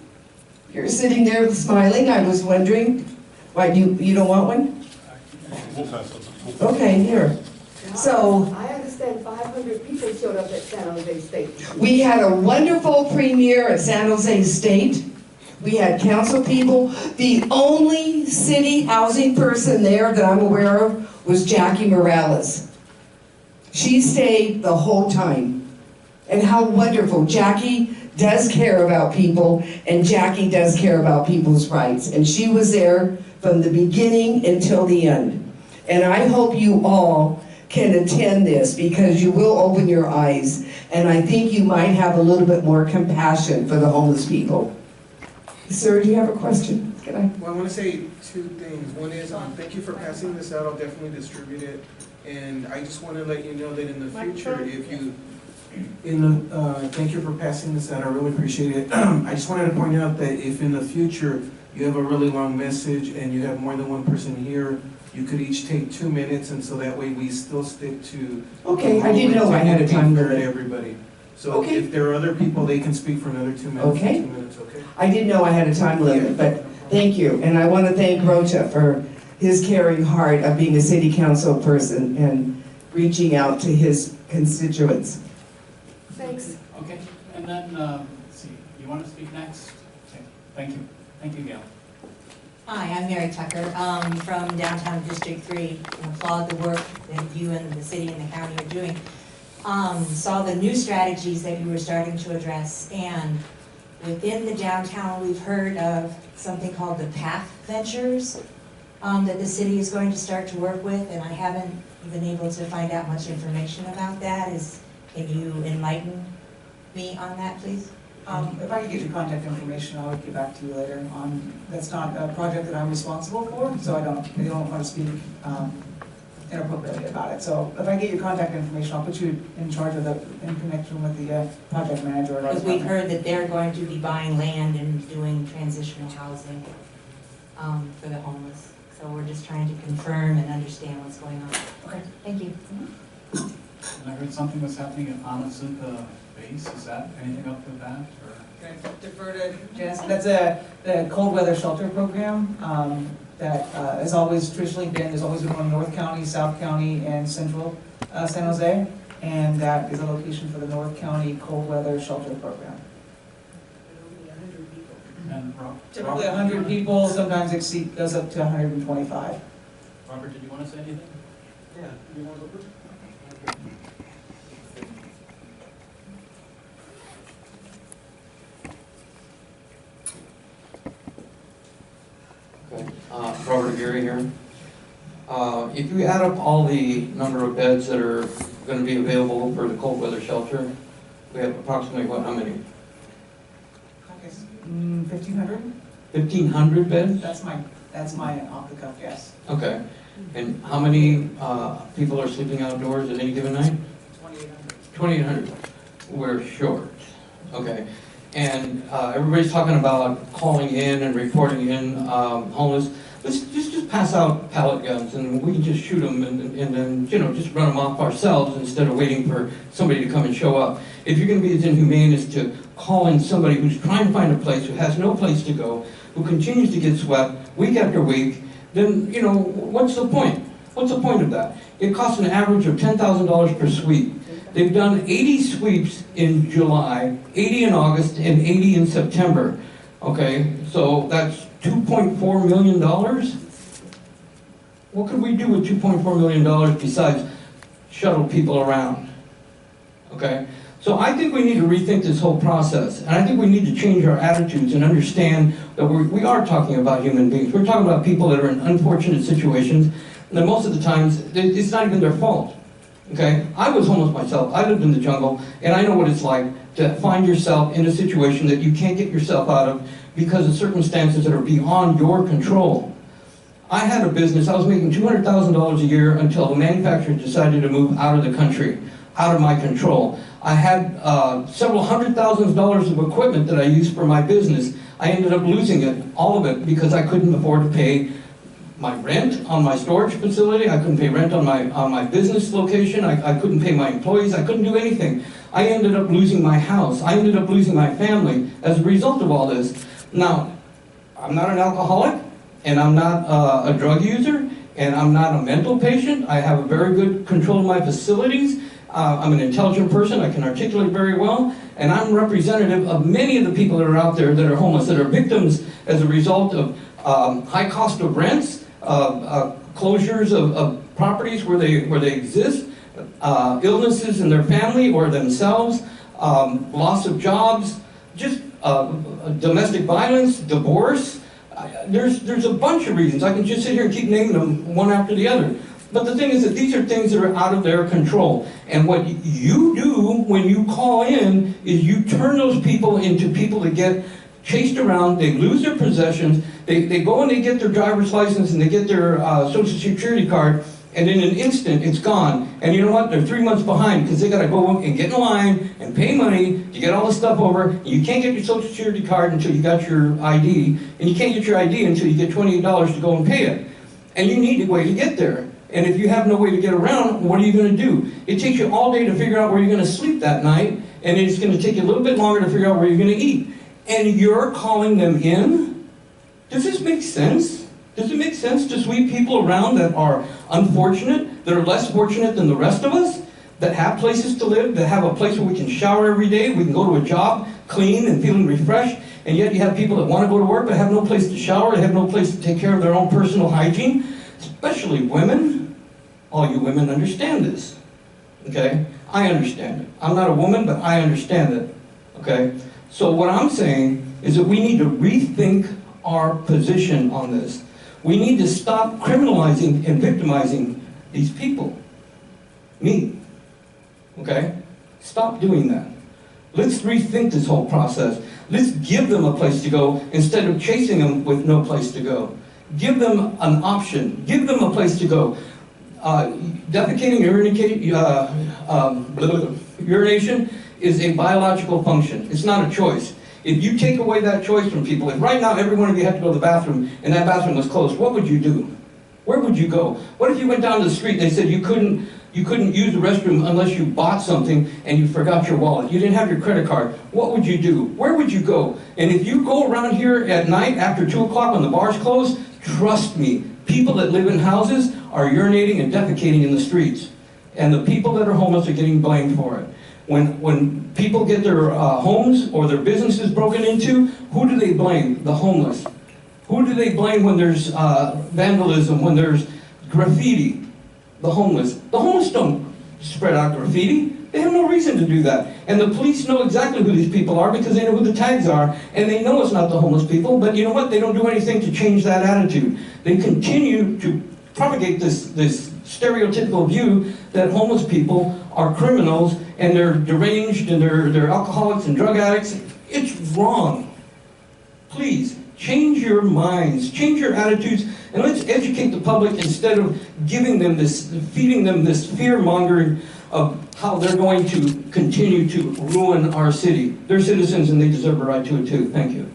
You're sitting there smiling. I was wondering. Why, you don't want one? Okay, here. So, I understand 500 people showed up at San Jose State. we had a wonderful premiere at San Jose State. We had council people. The only city housing person there that I'm aware of was Jackie Morales. She stayed the whole time. And how wonderful. Jackie does care about people, and Jackie does care about people's rights. And she was there from the beginning until the end. And I hope you all can attend this, because you will open your eyes, and I think you might have a little bit more compassion for the homeless people. Sir, do you have a question? Can I? Well, I want to say two things. One is, thank you for passing this out. I'll definitely distribute it. And I just want to let you know that in the future, if you, thank you for passing this out. I really appreciate it. I just wanted to point out that if in the future you have a really long message and you have more than one person here, you could each take 2 minutes, and so that way we still stick to. Okay, I didn't know I had a time limit. Everybody. So Okay. if there are other people, they can speak for another 2 minutes. Okay. 2 minutes, okay? I didn't know I had a time limit, but thank you. And I want to thank Rocha for his caring heart of being a city council person and reaching out to his constituents. Thanks. Okay, and then, let's see, you want to speak next? Okay, thank you. Thank you, Gail. Hi, I'm Mary Tucker from downtown District 3. I applaud the work that you and the city and the county are doing. Saw the new strategies that you were starting to address, and within the downtown we've heard of something called the Path Ventures that the city is going to start to work with, and I haven't been able to find out much information about that. Can you enlighten me on that, please? If I could get your contact information, I'll get back to you later on. That's not a project that I'm responsible for, so I don't want to speak inappropriately about it. So if I get your contact information, I'll put you in charge of in connection with the project manager. Because we've heard that they're going to be buying land and doing transitional housing for the homeless. So we're just trying to confirm and understand what's going on. Okay. Thank you. And I heard something was happening at Anazuka Base. Is that anything up with that? Or? Can I defer to Janice? That's the cold weather shelter program that has always traditionally been, there's always been one in North County, South County, and Central San Jose. And that is a location for the North County Cold Weather Shelter Program. And Typically 100 people, sometimes goes up to 125. Robert, did you want to say anything? Yeah, you want to go first? Okay, Robert Gary here. If you add up all the number of beds that are going to be available for the cold weather shelter, we have approximately what, how many? 1,500? 1,500 beds? That's my off the cuff guess. Okay. And how many people are sleeping outdoors at any given night? 2,800. 2,800. We're short. Okay. And everybody's talking about calling in and reporting in homeless. Let's just pass out pellet guns and we can just shoot them and then, you know, just run them off ourselves instead of waiting for somebody to come and show up. If you're going to be as inhumane as to call in somebody who's trying to find a place, who has no place to go, who continues to get swept week after week, then, you know, what's the point? What's the point of that? It costs an average of $10,000 per sweep. They've done 80 sweeps in July, 80 in August, and 80 in September. Okay, so that's $2.4 million? What could we do with $2.4 million besides shuttle people around? Okay, so I think we need to rethink this whole process, and I think we need to change our attitudes and understand that we are talking about human beings. We're talking about people that are in unfortunate situations, and that most of the times, it's not even their fault. Okay, I was homeless myself. I lived in the jungle, and I know what it's like to find yourself in a situation that you can't get yourself out of because of circumstances that are beyond your control. I had a business. I was making $200,000 a year until the manufacturer decided to move out of the country, out of my control. I had several $100,000s of equipment that I used for my business. I ended up losing it, all of it, because I couldn't afford to pay my rent on my storage facility. I couldn't pay rent on my business location. I couldn't pay my employees. I couldn't do anything. I ended up losing my house. I ended up losing my family as a result of all this. Now, I'm not an alcoholic, and I'm not a drug user, and I'm not a mental patient. I have a very good control of my facilities. I'm an intelligent person. I can articulate very well, and I'm representative of many of the people that are out there that are homeless, that are victims as a result of high cost of rents, closures of properties where they exist, illnesses in their family or themselves, loss of jobs, just domestic violence, divorce. There's a bunch of reasons. I can just sit here and keep naming them one after the other. But the thing is that these are things that are out of their control. And what you do when you call in is you turn those people into people that get chased around, they lose their possessions, they go and they get their driver's license and they get their social security card, and in an instant it's gone. And you know what? They're 3 months behind because they got to go and get in line and pay money to get all this stuff over. You can't get your social security card until you got your ID, and you can't get your ID until you get $28 to go and pay it. And you need a way to get there. And if you have no way to get around, what are you going to do? It takes you all day to figure out where you're going to sleep that night, and it's going to take you a little bit longer to figure out where you're going to eat. And you're calling them in? Does this make sense? Does it make sense to sweep people around that are unfortunate, that are less fortunate than the rest of us, that have places to live, that have a place where we can shower every day, we can go to a job clean and feeling refreshed, and yet you have people that want to go to work but have no place to shower, they have no place to take care of their own personal hygiene, especially women. All you women understand this, okay? I understand it. I'm not a woman, but I understand it, okay? So what I'm saying is that we need to rethink our position on this. We need to stop criminalizing and victimizing these people. Me, okay? Stop doing that. Let's rethink this whole process. Let's give them a place to go instead of chasing them with no place to go. Give them an option. Give them a place to go. Defecating, urination is a biological function. It's not a choice. If you take away that choice from people, if right now every one of you had to go to the bathroom and that bathroom was closed, what would you do? Where would you go? What if you went down to the street and they said you couldn't You couldn't use the restroom unless you bought something and you forgot your wallet. You didn't have your credit card. What would you do? Where would you go? And if you go around here at night after 2 o'clock when the bars close, trust me, people that live in houses are urinating and defecating in the streets. And the people that are homeless are getting blamed for it. When people get their homes or their businesses broken into, who do they blame? The homeless. Who do they blame when there's vandalism, when there's graffiti? The homeless. The homeless don't spread out graffiti. They have no reason to do that. And the police know exactly who these people are because they know who the tags are, and they know it's not the homeless people, but you know what? They don't do anything to change that attitude. They continue to propagate this stereotypical view that homeless people are criminals and they're deranged and they're alcoholics and drug addicts. It's wrong. Please, change your minds, change your attitudes, and let's educate the public instead of giving them this, feeding them this fear-mongering of how they're going to continue to ruin our city. They're citizens and they deserve a right to it too. Thank you.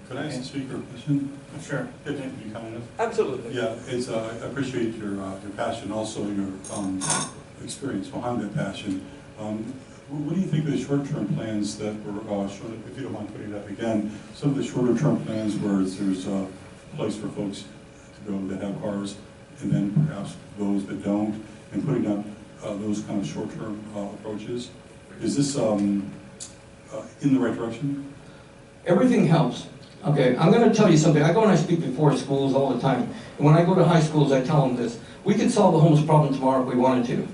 Could I ask the speaker a question? Sure. Can you be kind enough? Absolutely. Yeah, it's, I appreciate your passion, also your experience behind that passion. What do you think of the short-term plans that were shown, if you don't mind putting it up again, some of the shorter-term plans where there's a place for folks to go that have cars, and then perhaps those that don't, and putting up those kind of short-term approaches? Is this in the right direction? Everything helps. Okay, I'm going to tell you something. I go and I speak before schools all the time. And when I go to high schools, I tell them this. We could solve the homeless problem tomorrow if we wanted to.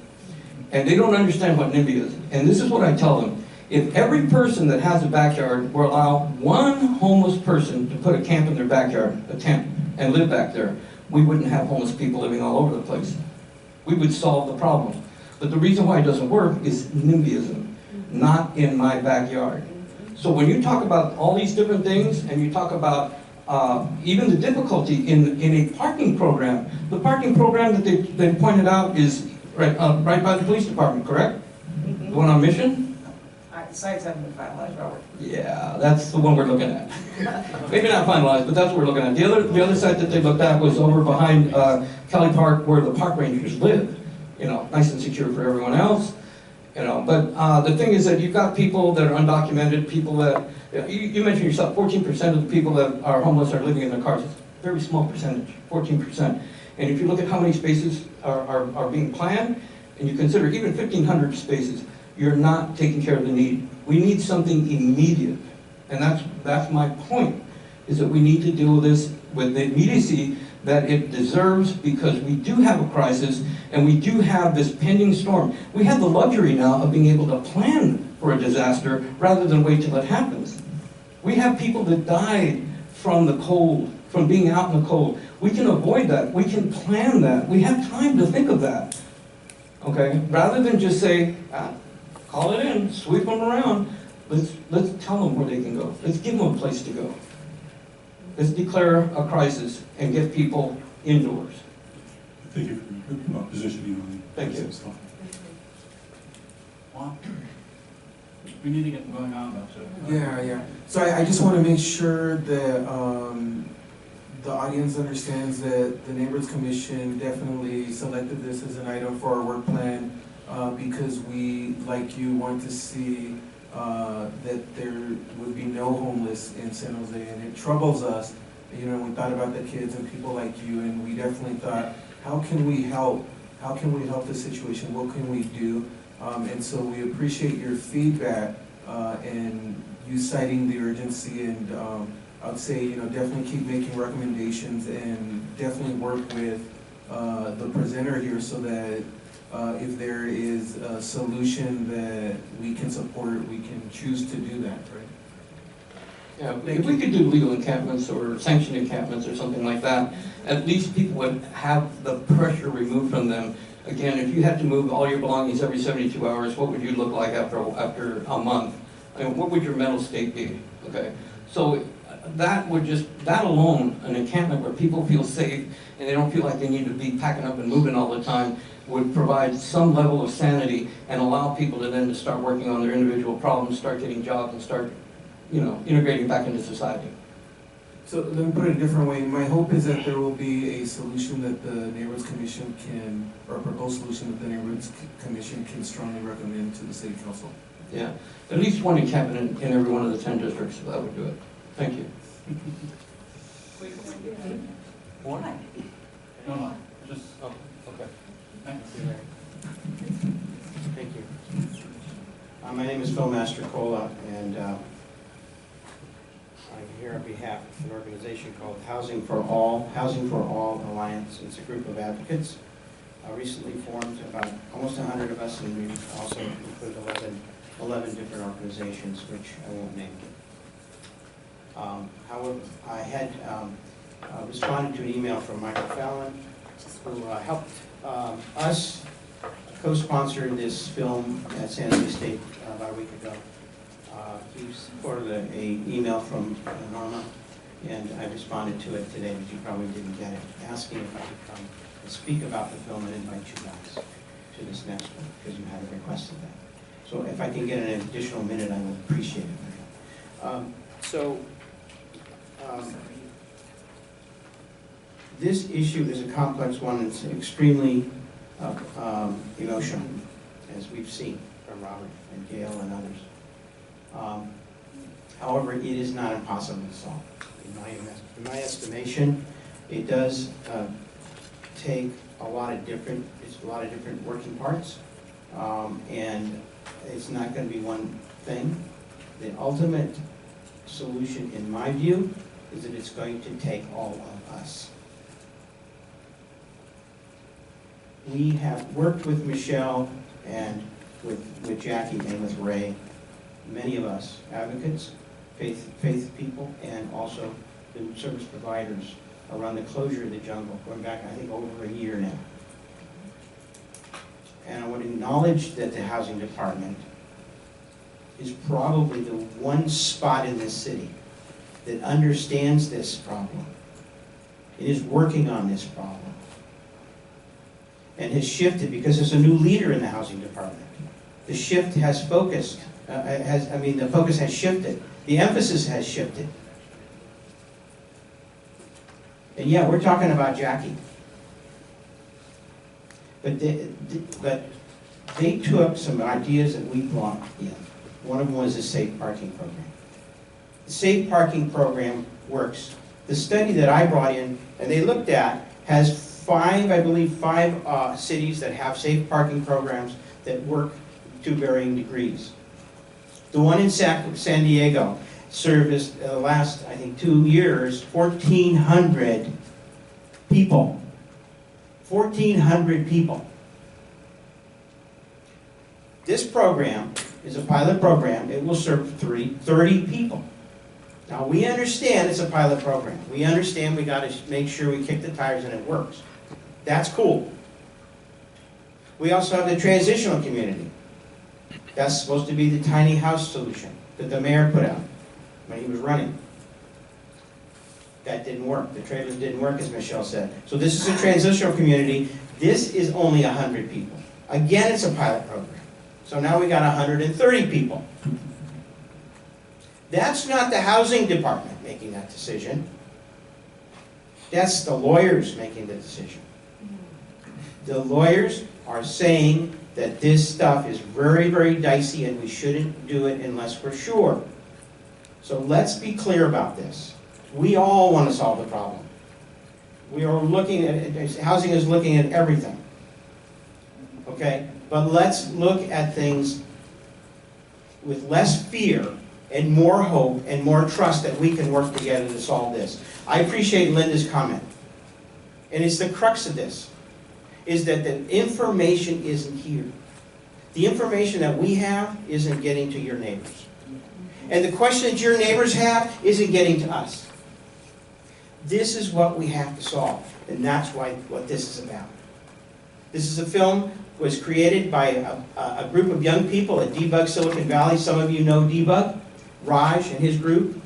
And they don't understand what NIMBY is. And this is what I tell them. If every person that has a backyard were allow one homeless person to put a camp in their backyard, a tent, and live back there, we wouldn't have homeless people living all over the place. We would solve the problem. But the reason why it doesn't work is NIMBYism, not in my backyard. So when you talk about all these different things, and you talk about even the difficulty in a parking program, the parking program that they pointed out is right by the police department, correct? The one on Mission? Sites haven't been finalized, Robert. Yeah, that's the one we're looking at. Maybe not finalized, but that's what we're looking at. The other site that they looked at was over behind Kelly Park, where the park rangers live. You know, nice and secure for everyone else. You know, but the thing is that you've got people that are undocumented, people that, you mentioned yourself, 14% of the people that are homeless are living in their cars. It's a very small percentage, 14%. And if you look at how many spaces are being planned, and you consider even 1,500 spaces, you're not taking care of the need. We need something immediate. And that's my point, is that we need to deal with this with the immediacy that it deserves, because we do have a crisis and we do have this pending storm. We have the luxury now of being able to plan for a disaster rather than wait till it happens. We have people that died from the cold, from being out in the cold. We can avoid that. We can plan that. We have time to think of that. Okay? Rather than just say, call it in, sweep them around. Let's tell them where they can go. Let's give them a place to go. Let's declare a crisis and get people indoors. Thank you for your positioning on Thank you. stuff. Well, we need to get going on about it. Yeah. So I just want to make sure that the audience understands that the Neighborhoods Commission definitely selected this as an item for our work plan because we, like you, want to see that there would be no homeless in San Jose, and it troubles us. You know, we thought about the kids and people like you, and we definitely thought, how can we help? How can we help the situation? What can we do? And so we appreciate your feedback and you citing the urgency, and I would say, you know, definitely keep making recommendations and definitely work with the presenter here so that if there is a solution that we can support, we can choose to do that, right? Yeah, if we could do legal encampments or sanctioned encampments or something like that, at least people would have the pressure removed from them. Again, if you had to move all your belongings every 72 hours, what would you look like after a month? I mean, what would your mental state be? Okay, so that alone, an encampment where people feel safe and they don't feel like they need to be packing up and moving all the time, would provide some level of sanity and allow people to then start working on their individual problems, start getting jobs, and start, you know, integrating back into society. So let me put it a different way. My hope is that there will be a solution that the Neighborhoods Commission can, or a proposed solution that the Neighborhoods Commission can strongly recommend to the City Council. Yeah, at least one encampment in every one of the 10 districts, that would do it. Thank you. More? No, just, oh, okay. Thanks. Thank you. My name is Phil Mastrocola, and I'm here on behalf of an organization called Housing for All Alliance. It's a group of advocates recently formed, about almost 100 of us, and we've also included 11 different organizations, which I won't name. However, I had responded to an email from Michael Fallon, who helped us co-sponsor this film at San Jose State about a week ago. He forwarded an email from Norma, and I responded to it today, but you probably didn't get it, asking if I could come and speak about the film and invite you guys to this next one, because you had requested that. So if I can get an additional minute, I would appreciate it. This issue is a complex one. It's extremely emotional, as we've seen from Robert and Gail and others. However, it is not impossible to solve. In my estimation, it does take a lot of different working parts, and it's not going to be one thing. The ultimate solution, in my view, is that it's going to take all of us. We have worked with Michelle and with Jackie and with Ray, many of us advocates, faith people, and also the service providers around the closure of the jungle, going back, I think, over a year now. And I want to acknowledge that the housing department is probably the one spot in this city that understands this problem. It is working on this problem and has shifted, because there's a new leader in the housing department. The shift has focused, the focus has shifted. The emphasis has shifted. And yeah, we're talking about Jackie. But they took some ideas that we brought in. One of them was a safe parking program. The safe parking program works. The study that I brought in, and they looked at, has five cities that have safe parking programs that work to varying degrees. The one in San Diego serviced the last, I think, 2 years, 1,400 people. 1,400 people. This program is a pilot program. It will serve 30 people. Now, we understand it's a pilot program. We understand we got to make sure we kick the tires and it works. That's cool. We also have the transitional community. That's supposed to be the tiny house solution that the mayor put out when he was running. That didn't work. The trailers didn't work, as Michelle said. So this is a transitional community. This is only 100 people. Again, it's a pilot program. So now we got 130 people. That's not the housing department making that decision. That's the lawyers making the decision. The lawyers are saying that this stuff is very, very dicey and we shouldn't do it unless we're sure. So let's be clear about this. We all want to solve the problem. We are looking at, housing is looking at everything. Okay? But let's look at things with less fear and more hope and more trust that we can work together to solve this. I appreciate Linda's comment. And it's the crux of this, is that the information isn't here. The information that we have isn't getting to your neighbors. And the question that your neighbors have isn't getting to us. This is what we have to solve, and that's what this is about. This is a film was created by a group of young people at Debug Silicon Valley. Some of you know Debug, Raj and his group.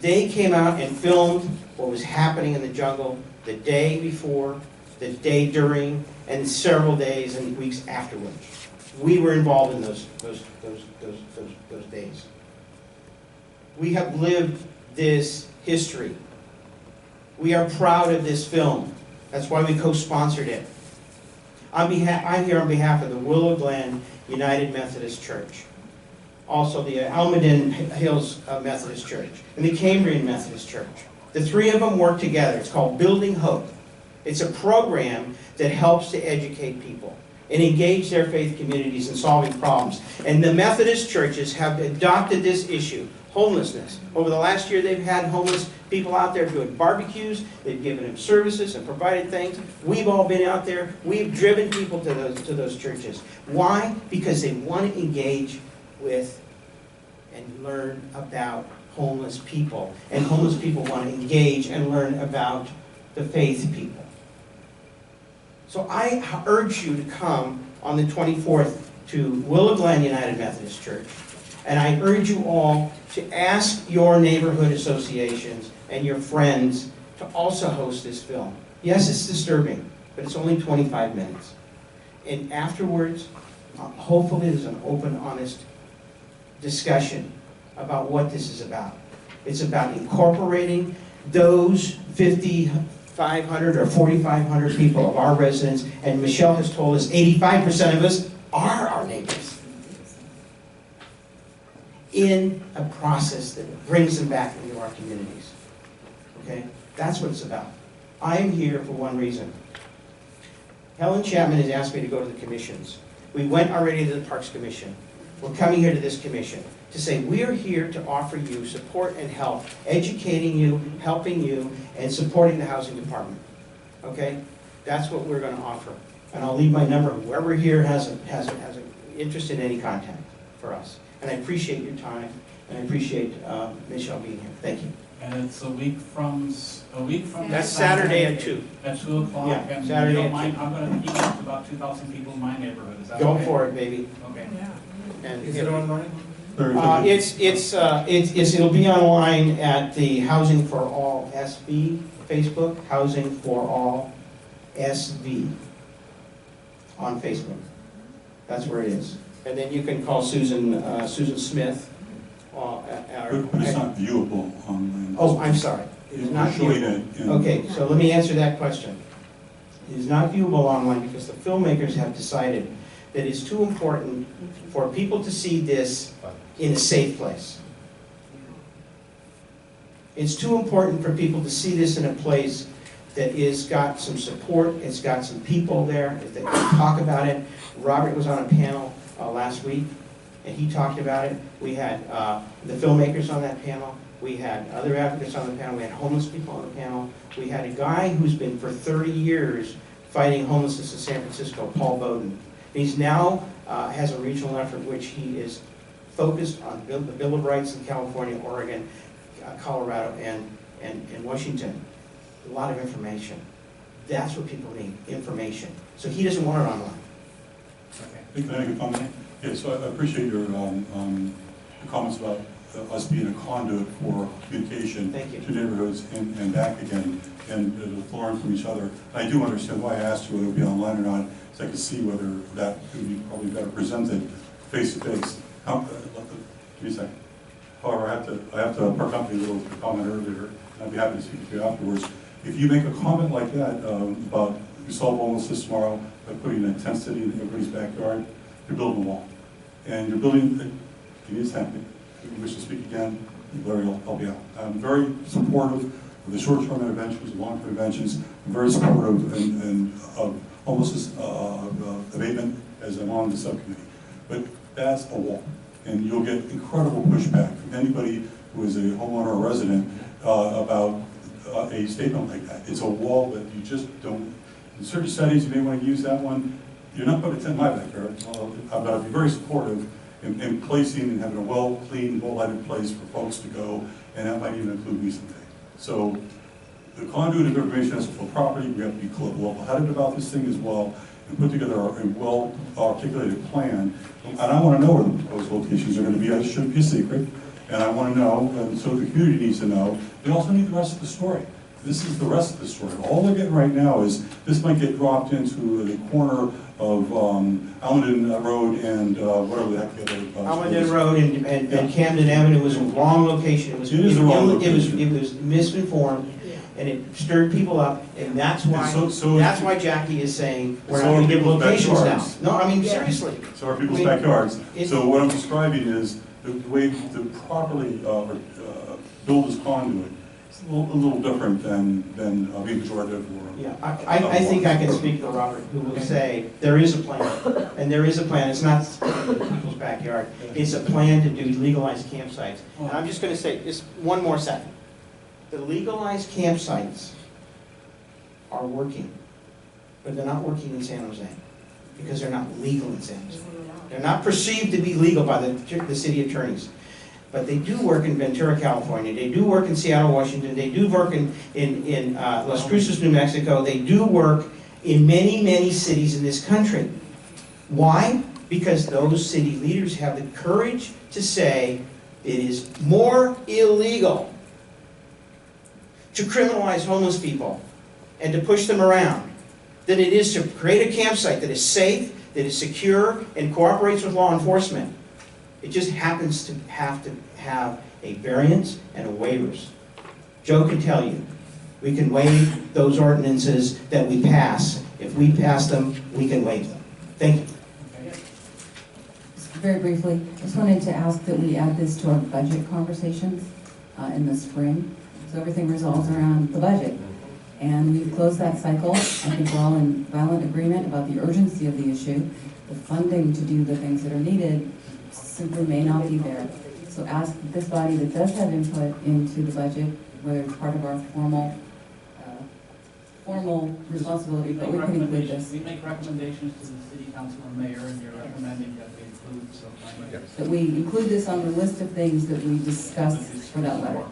They came out and filmed what was happening in the jungle the day before, the day during, and several days and weeks afterwards. We were involved in those days. We have lived this history We are proud of this film. That's why we co-sponsored it. I'm here on behalf of the Willow Glen United Methodist Church, also the Almaden Hills Methodist Church, and the Cambrian Methodist Church. The three of them work together. It's called Building Hope. It's a program that helps to educate people and engage their faith communities in solving problems. And the Methodist churches have adopted this issue, homelessness. Over the last year, they've had homeless people out there doing barbecues. They've given them services and provided things. We've all been out there. We've driven people to those churches. Why? Because they want to engage with and learn about homeless people. And homeless people want to engage and learn about the faith people. So I urge you to come on the 24th to Willow Glen United Methodist Church. And I urge you all to ask your neighborhood associations and your friends to also host this film. Yes, it's disturbing, but it's only 25 minutes. And afterwards, hopefully there's an open, honest discussion about what this is about. It's about incorporating those 5,500 or 4,500 people of our residents, and Michelle has told us 85% of us are our neighbors, in a process that brings them back into our communities. Okay? That's what it's about. I am here for one reason. Helen Chapman has asked me to go to the commissions. We went already to the Parks Commission. We're coming here to this commission to say we are here to offer you support and help, educating you, helping you, and supporting the housing department. Okay? That's what we're going to offer. And I'll leave my number. Whoever here has an interest in any contact for us. And I appreciate your time, and I appreciate Michelle being here. Thank you. And it's a week from That's Saturday at 2. At 2 o'clock. Yeah, And Saturday you know, at 2. I'm going to keep up to about 2,000 people in my neighborhood. Is that Go okay? for it, baby. Okay. And Is it online? It'll be online at the Housing for All SV Facebook, Housing for All SV on Facebook. That's where it is. And then you can call Susan Smith. But it's not viewable online. Oh, I'm sorry. It is not viewable. Okay, so let me answer that question. It is not viewable online because the filmmakers have decided that it's too important for people to see this in a safe place. It's too important for people to see this in a place that is got some support, it's got some people there that can talk about it. Robert was on a panel last week, and he talked about it. We had the filmmakers on that panel. We had other advocates on the panel. We had homeless people on the panel. We had a guy who's been for 30 years fighting homelessness in San Francisco, Paul Bowden. He's now has a regional effort which he is focused on the Bill of Rights in California, Oregon, Colorado, and Washington. A lot of information. That's what people need, information. So he doesn't want it online. Okay. Can I make a comment? Yeah, so I appreciate your comments about us being a conduit for communication to neighborhoods and back again, and to learn from each other. I do understand why I asked you whether it would be online or not, so I could see whether that could be probably better presented face to face. Give me a second. However, I have to perk up a little comment earlier, and I'd be happy to speak to you afterwards. If you make a comment like that about you solve homelessness tomorrow by putting a tent city in everybody's backyard, you're building a wall. And you're building, give me a second. If you wish to speak again, Larry will help you out. I'm very supportive of the short-term interventions, the long-term interventions. I'm very supportive of homelessness abatement as I'm on the subcommittee. But that's a wall. And you'll get incredible pushback from anybody who is a homeowner or resident about a statement like that. It's a wall that you just don't, in certain settings you may want to use that one. You're not putting a tent in my backyard, but I'd be very supportive in placing and having a well-cleaned, well-lighted place for folks to go, and that might even include me someday. So the conduit of information has to feel property. We have to be level-headed about this thing as well, and put together a well-articulated plan. And I want to know where the proposed locations are going to be. It shouldn't be a secret. And I want to know, and so the community needs to know. They also need the rest of the story. This is the rest of the story. All they're getting right now is this might get dropped into the corner of Almaden Road and whatever the heck the other. Almaden Road and Camden Avenue was a wrong location. It was the wrong location. It was misinformed. and it stirred people up, and that's why, So- that's why Jackie is saying, we're So not are gonna give people's locations now. backyards. No, I mean, Yeah. seriously. So are people's I mean, backyards. it's- So what I'm describing is the way to properly build this conduit is a little different than being pejorative or. Yeah, I think I can speak for Robert, who will say, there is a plan, and there is a plan, it's not people's backyard, it's a plan to do legalized campsites. And I'm just gonna say, just one more second. The legalized campsites are working, but they're not working in San Jose, because they're not legal in San Jose. They're not perceived to be legal by the city attorneys. But they do work in Ventura, California, they do work in Seattle, Washington, they do work in Las Cruces, New Mexico, they do work in many, many cities in this country. Why? Because those city leaders have the courage to say it is more illegal to criminalize homeless people and to push them around than it is to create a campsite that is safe, that is secure, and cooperates with law enforcement. It just happens to have a variance and a waivers. Joe can tell you, we can waive those ordinances that we pass. If we pass them, we can waive them. Thank you. Very briefly, I just wanted to ask that we add this to our budget conversations in the spring. So everything resolves around the budget. And we've closed that cycle. I think we're all in violent agreement about the urgency of the issue. The funding to do the things that are needed simply may not be there. So ask this body that does have input into the budget, whether it's part of our formal responsibility, but we can include this. We make recommendations to the city council and mayor, and you're recommending that we include something. That we include this on the list of things that we discussed for that letter.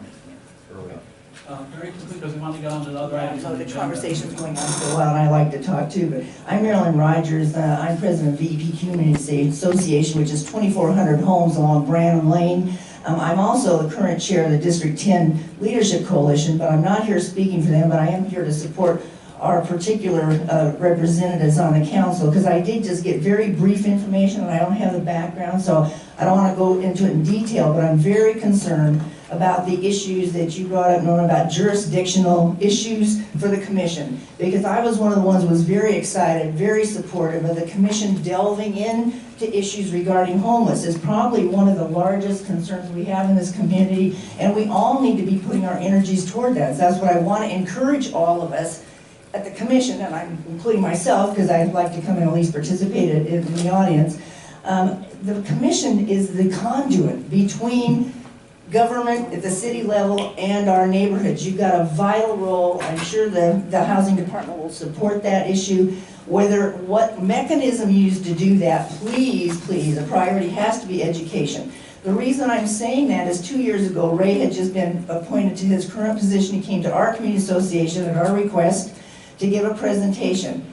Very quickly, because we want to get on to the other items. So the conversation's going on for a while, and I like to talk too, but I'm Marilyn Rogers. I'm president of the VEP Community Association, which is 2,400 homes along Branham Lane. I'm also the current chair of the District 10 Leadership Coalition, but I'm not here speaking for them, but I am here to support our particular representatives on the council, because I did just get very brief information, and I don't have the background, so I don't want to go into it in detail, but I'm very concerned about the issues that you brought up, Norma, about jurisdictional issues for the commission. Because I was one of the ones who was very excited, very supportive of the commission delving into issues regarding homeless. It's probably one of the largest concerns we have in this community, and we all need to be putting our energies toward that. So that's what I want to encourage all of us at the commission, and I'm including myself, because I'd like to come and at least participate in the audience. The commission is the conduit between government at the city level and our neighborhoods. You've got a vital role. I'm sure the housing department will support that issue. What mechanism you use to do that, please, a priority has to be education. The reason I'm saying that is 2 years ago, Ray had just been appointed to his current position. He came to our community association at our request to give a presentation.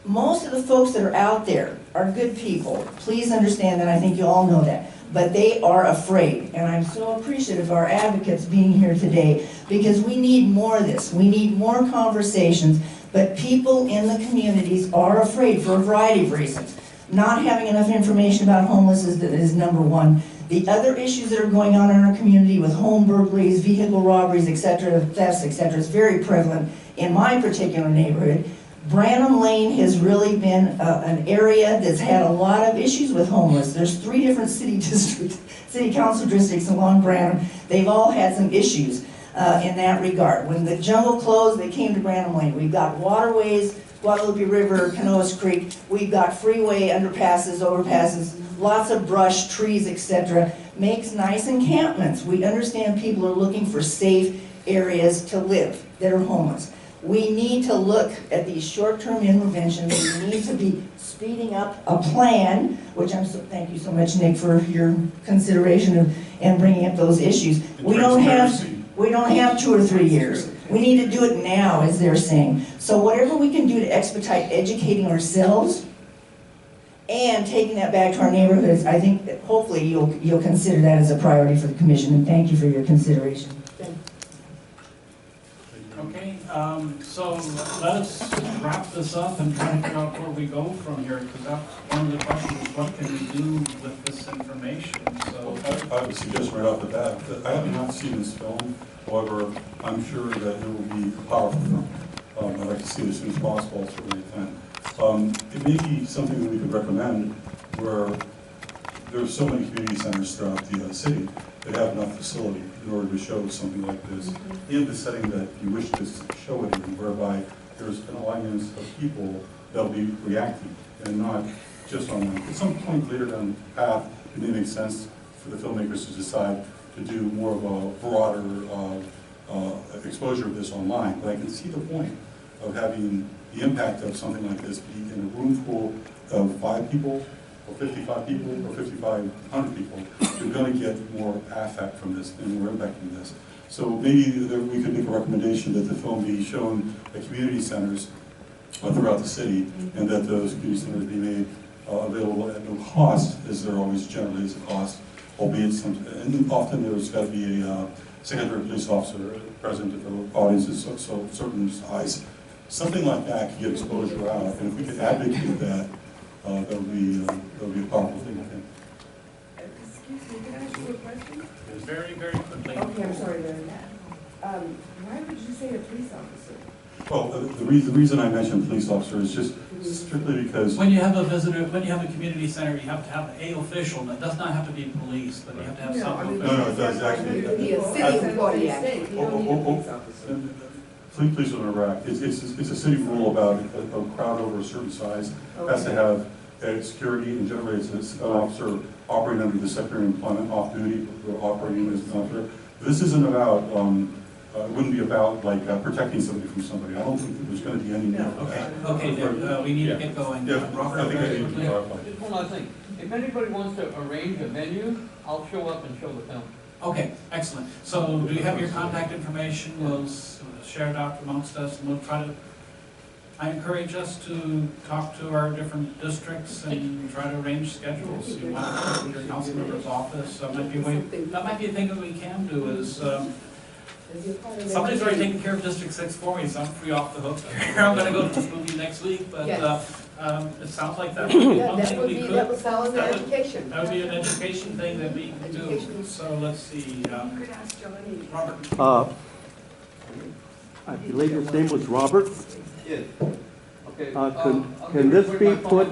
Most of the folks that are out there are good people. Please understand that. I think you all know that. But they are afraid, and I'm so appreciative of our advocates being here today, because we need more of this. We need more conversations, but people in the communities are afraid for a variety of reasons. Not having enough information about homelessness is number one. The other issues that are going on in our community with home burglaries, vehicle robberies, etc., thefts, etc., is very prevalent in my particular neighborhood. Branham Lane has really been an area that's had a lot of issues with homeless. There's 3 different city council districts along Branham. They've all had some issues in that regard. When the jungle closed, they came to Branham Lane. We've got waterways, Guadalupe River, Canoas Creek. We've got freeway underpasses, overpasses, lots of brush, trees, etc. Makes nice encampments. We understand people are looking for safe areas to live that are homeless. We need to look at these short-term interventions. We need to be speeding up a plan, which thank you so much, Nick, for your consideration and bringing up those issues. We don't have 2 or 3 years. We need to do it now, as they're saying. So whatever we can do to expedite educating ourselves and taking that back to our neighborhoods, I think that hopefully you'll consider that as a priority for the commission, and thank you for your consideration. Okay, So let us wrap this up and try to figure out where we go from here, because that's one of the questions, what can we do with this information? So I would suggest right off the bat that I have not seen this film. However, I'm sure that it will be a powerful film. I'd like to see it as soon as possible, certainly can. It may be something that we could recommend where there are so many community centers throughout the city that have enough facility in order to show something like this in the setting that you wish to show it in, whereby there's an audience of people that will be reacting and not just online. At some point later down the path, it may make sense for the filmmakers to decide to do more of a broader exposure of this online. But I can see the point of having the impact of something like this be in a room full of 5 people, or 55 people, or 5,500 people. You're going to get more affect from this and more impact from this. So maybe we could make a recommendation that the film be shown at community centers throughout the city, and that those community centers be made available at no cost, as there always generally is a cost, albeit and often there's got to be a secondary police officer present if the audience is so certain size. Something like that could get exposure out, and if we could advocate that, that would be a powerful thing, I think. Excuse me, can I ask you a question? very, very quickly. Okay, I'm sorry, Mary. Why would you say a police officer? Well, the reason I mentioned police officer is just strictly because When you have a visitor, when you have a community center, you have to have a official, and it does not have to be police, but you have to have some. No, it does actually. Be a city employee, actually. Please don't interact. It's a city rule about a crowd over a certain size has to have security, and generally it's an officer operating under the Secretary of Employment off duty or operating as an officer. This isn't about, it wouldn't be about like protecting somebody from somebody. I don't think that there's going to be any need for that. Okay, then, we need to get going. Yeah, Robert, I think I need to clarify. Just one last thing. If anybody wants to arrange a venue, I'll show up and show the film. Okay, excellent. So do you have your contact information? We'll share it out amongst us, and we'll try to, I encourage us to talk to our different districts and try to arrange schedules. You want to talk to your council member's office, that might be a thing that we can do is, somebody's already taken care of District 6 for me, so I'm free off the hook here. I'm gonna go to this movie next week, but, it sounds like that would be one thing we could. That would fall under education. That would be an education thing that we can do. So let's see, Could ask Johnny. Robert. I believe his name was Robert. Yes. Okay. Can this be put,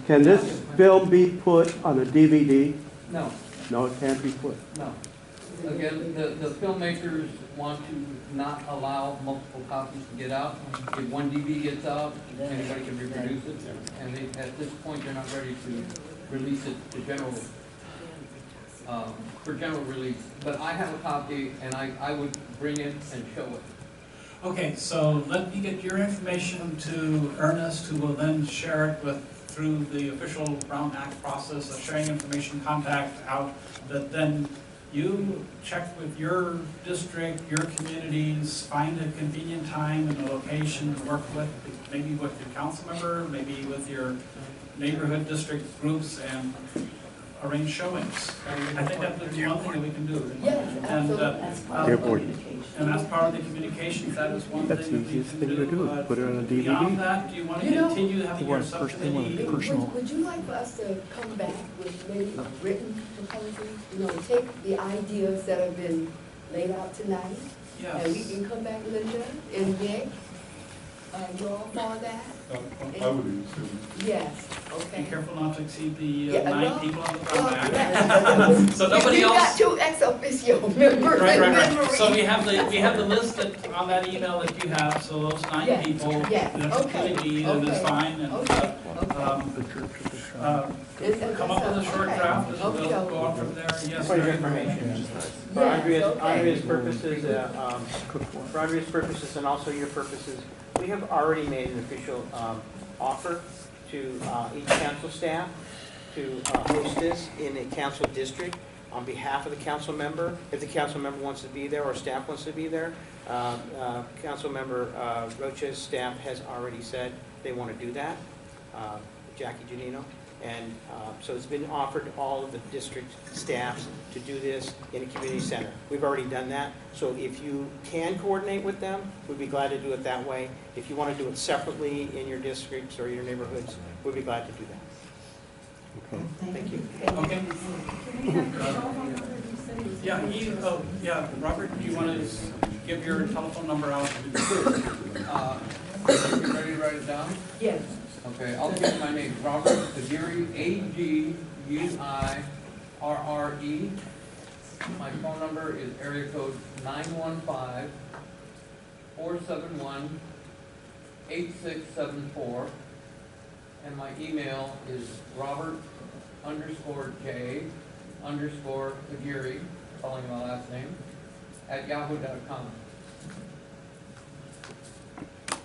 can this film be put on a DVD? No, No, it can't be put. no. Again, the filmmakers want to not allow multiple copies to get out. If one DVD gets out, anybody can reproduce it. And they, at this point, they're not ready to release it to general, for general release. But I have a copy, and I would bring it and show it. Okay, so let me get your information to Ernest, who will then share it through the official Brown Act process of sharing information contact out, that then you check with your district, your communities, find a convenient time and a location to work with, maybe with your council member, maybe with your neighborhood district groups, and arrange showings. I think that's one thing that we can do. Yes, absolutely. And as part of the communications, that is one thing that we can do. That's the easiest thing to do, put it on a DVD. Beyond that, do you want to continue having your subcommittee? Would you like for us to come back with maybe a written proposal? Take the ideas that have been laid out tonight? Yes. And we can come back, Linda and Nick, you all for that? I would be, too. Yes, okay. Be careful not to exceed the 9 well, people on the Brown Act. So nobody else. We've got 2 ex officio members. Right. So we have the list on that email that you have, so those 9 people, okay. and it's fine, and, come up with a short draft, and we'll go on from there, yes. For your information. For Andrea's purposes, for Andrea's purposes and also your purposes, we have already made an official offer to each council staff to host this in a council district on behalf of the council member. If the council member wants to be there or staff wants to be there, council member Rocha's staff has already said they want to do that. Jackie Janino. And so it's been offered to all of the district staffs to do this in a community center. We've already done that. So if you can coordinate with them, we'd be glad to do it that way. If you want to do it separately in your districts or your neighborhoods, we'd be glad to do that. Okay. Thank you. Okay. Yeah, Robert, do you want to give your telephone number out? You ready to write it down? Yes. Okay, I'll give my name, Robert Aguirre, Aguirre. My phone number is area code 915-471-8674. And my email is Robert_J_Aguirre, spelling my last name, @yahoo.com.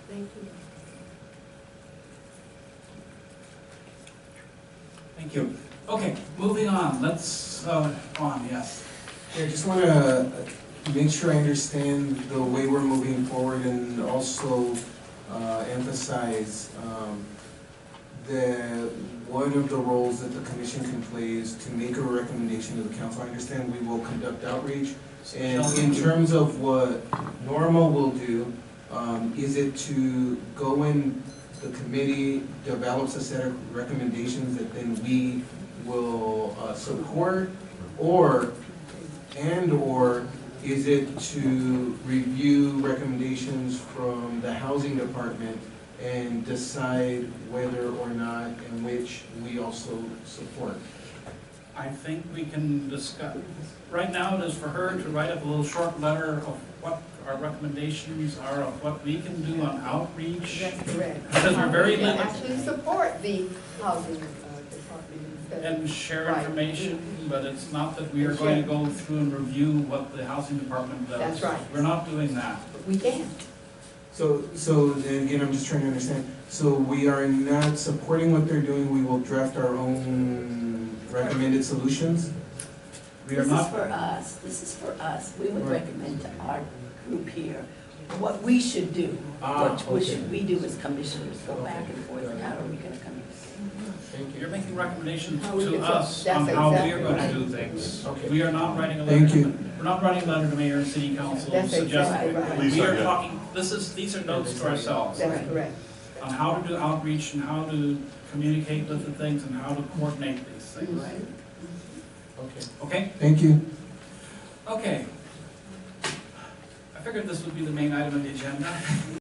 Thank you. Thank you. Okay, moving on. Let's, yes. Yeah, I just want to make sure I understand the way we're moving forward and also emphasize that one of the roles that the commission can play is to make a recommendation to the council. I understand we will conduct outreach. And in terms of what Norma will do, is it to go in the committee, develops a set of recommendations that then we will support, or is it to review recommendations from the housing department and decide whether or not and which we also support? I think we can discuss. Right now, it is for her to write up a little short letter of what our recommendations are, of what we can do on outreach. That's correct. Because we're very We limited. actually support the housing department instead of. And share Right. information, but it's not that we are going to go through and review what the housing department does. That's right. We're not doing that. We can. So then again, I'm just trying to understand. So we are not supporting what they're doing, we will draft our own recommended solutions? We are This is not. for us, this is for us. We would Right. recommend to our group here what we should do. What okay. should we do as commissioners, go back and forth, and how are we gonna communicate? Thank you. You're making recommendations How we to can- us that's on how we exactly are going to right. do things. Okay. We are not writing a letter. Thank you. We're not writing a letter to mayor and city council That's suggesting. exactly right. Lisa, We are yeah. talking, these are notes to ourselves That's correct. on how to do outreach and how to communicate with the things and how to coordinate these things. Right. Okay. Okay? Thank you. Okay. I figured this would be the main item of the agenda.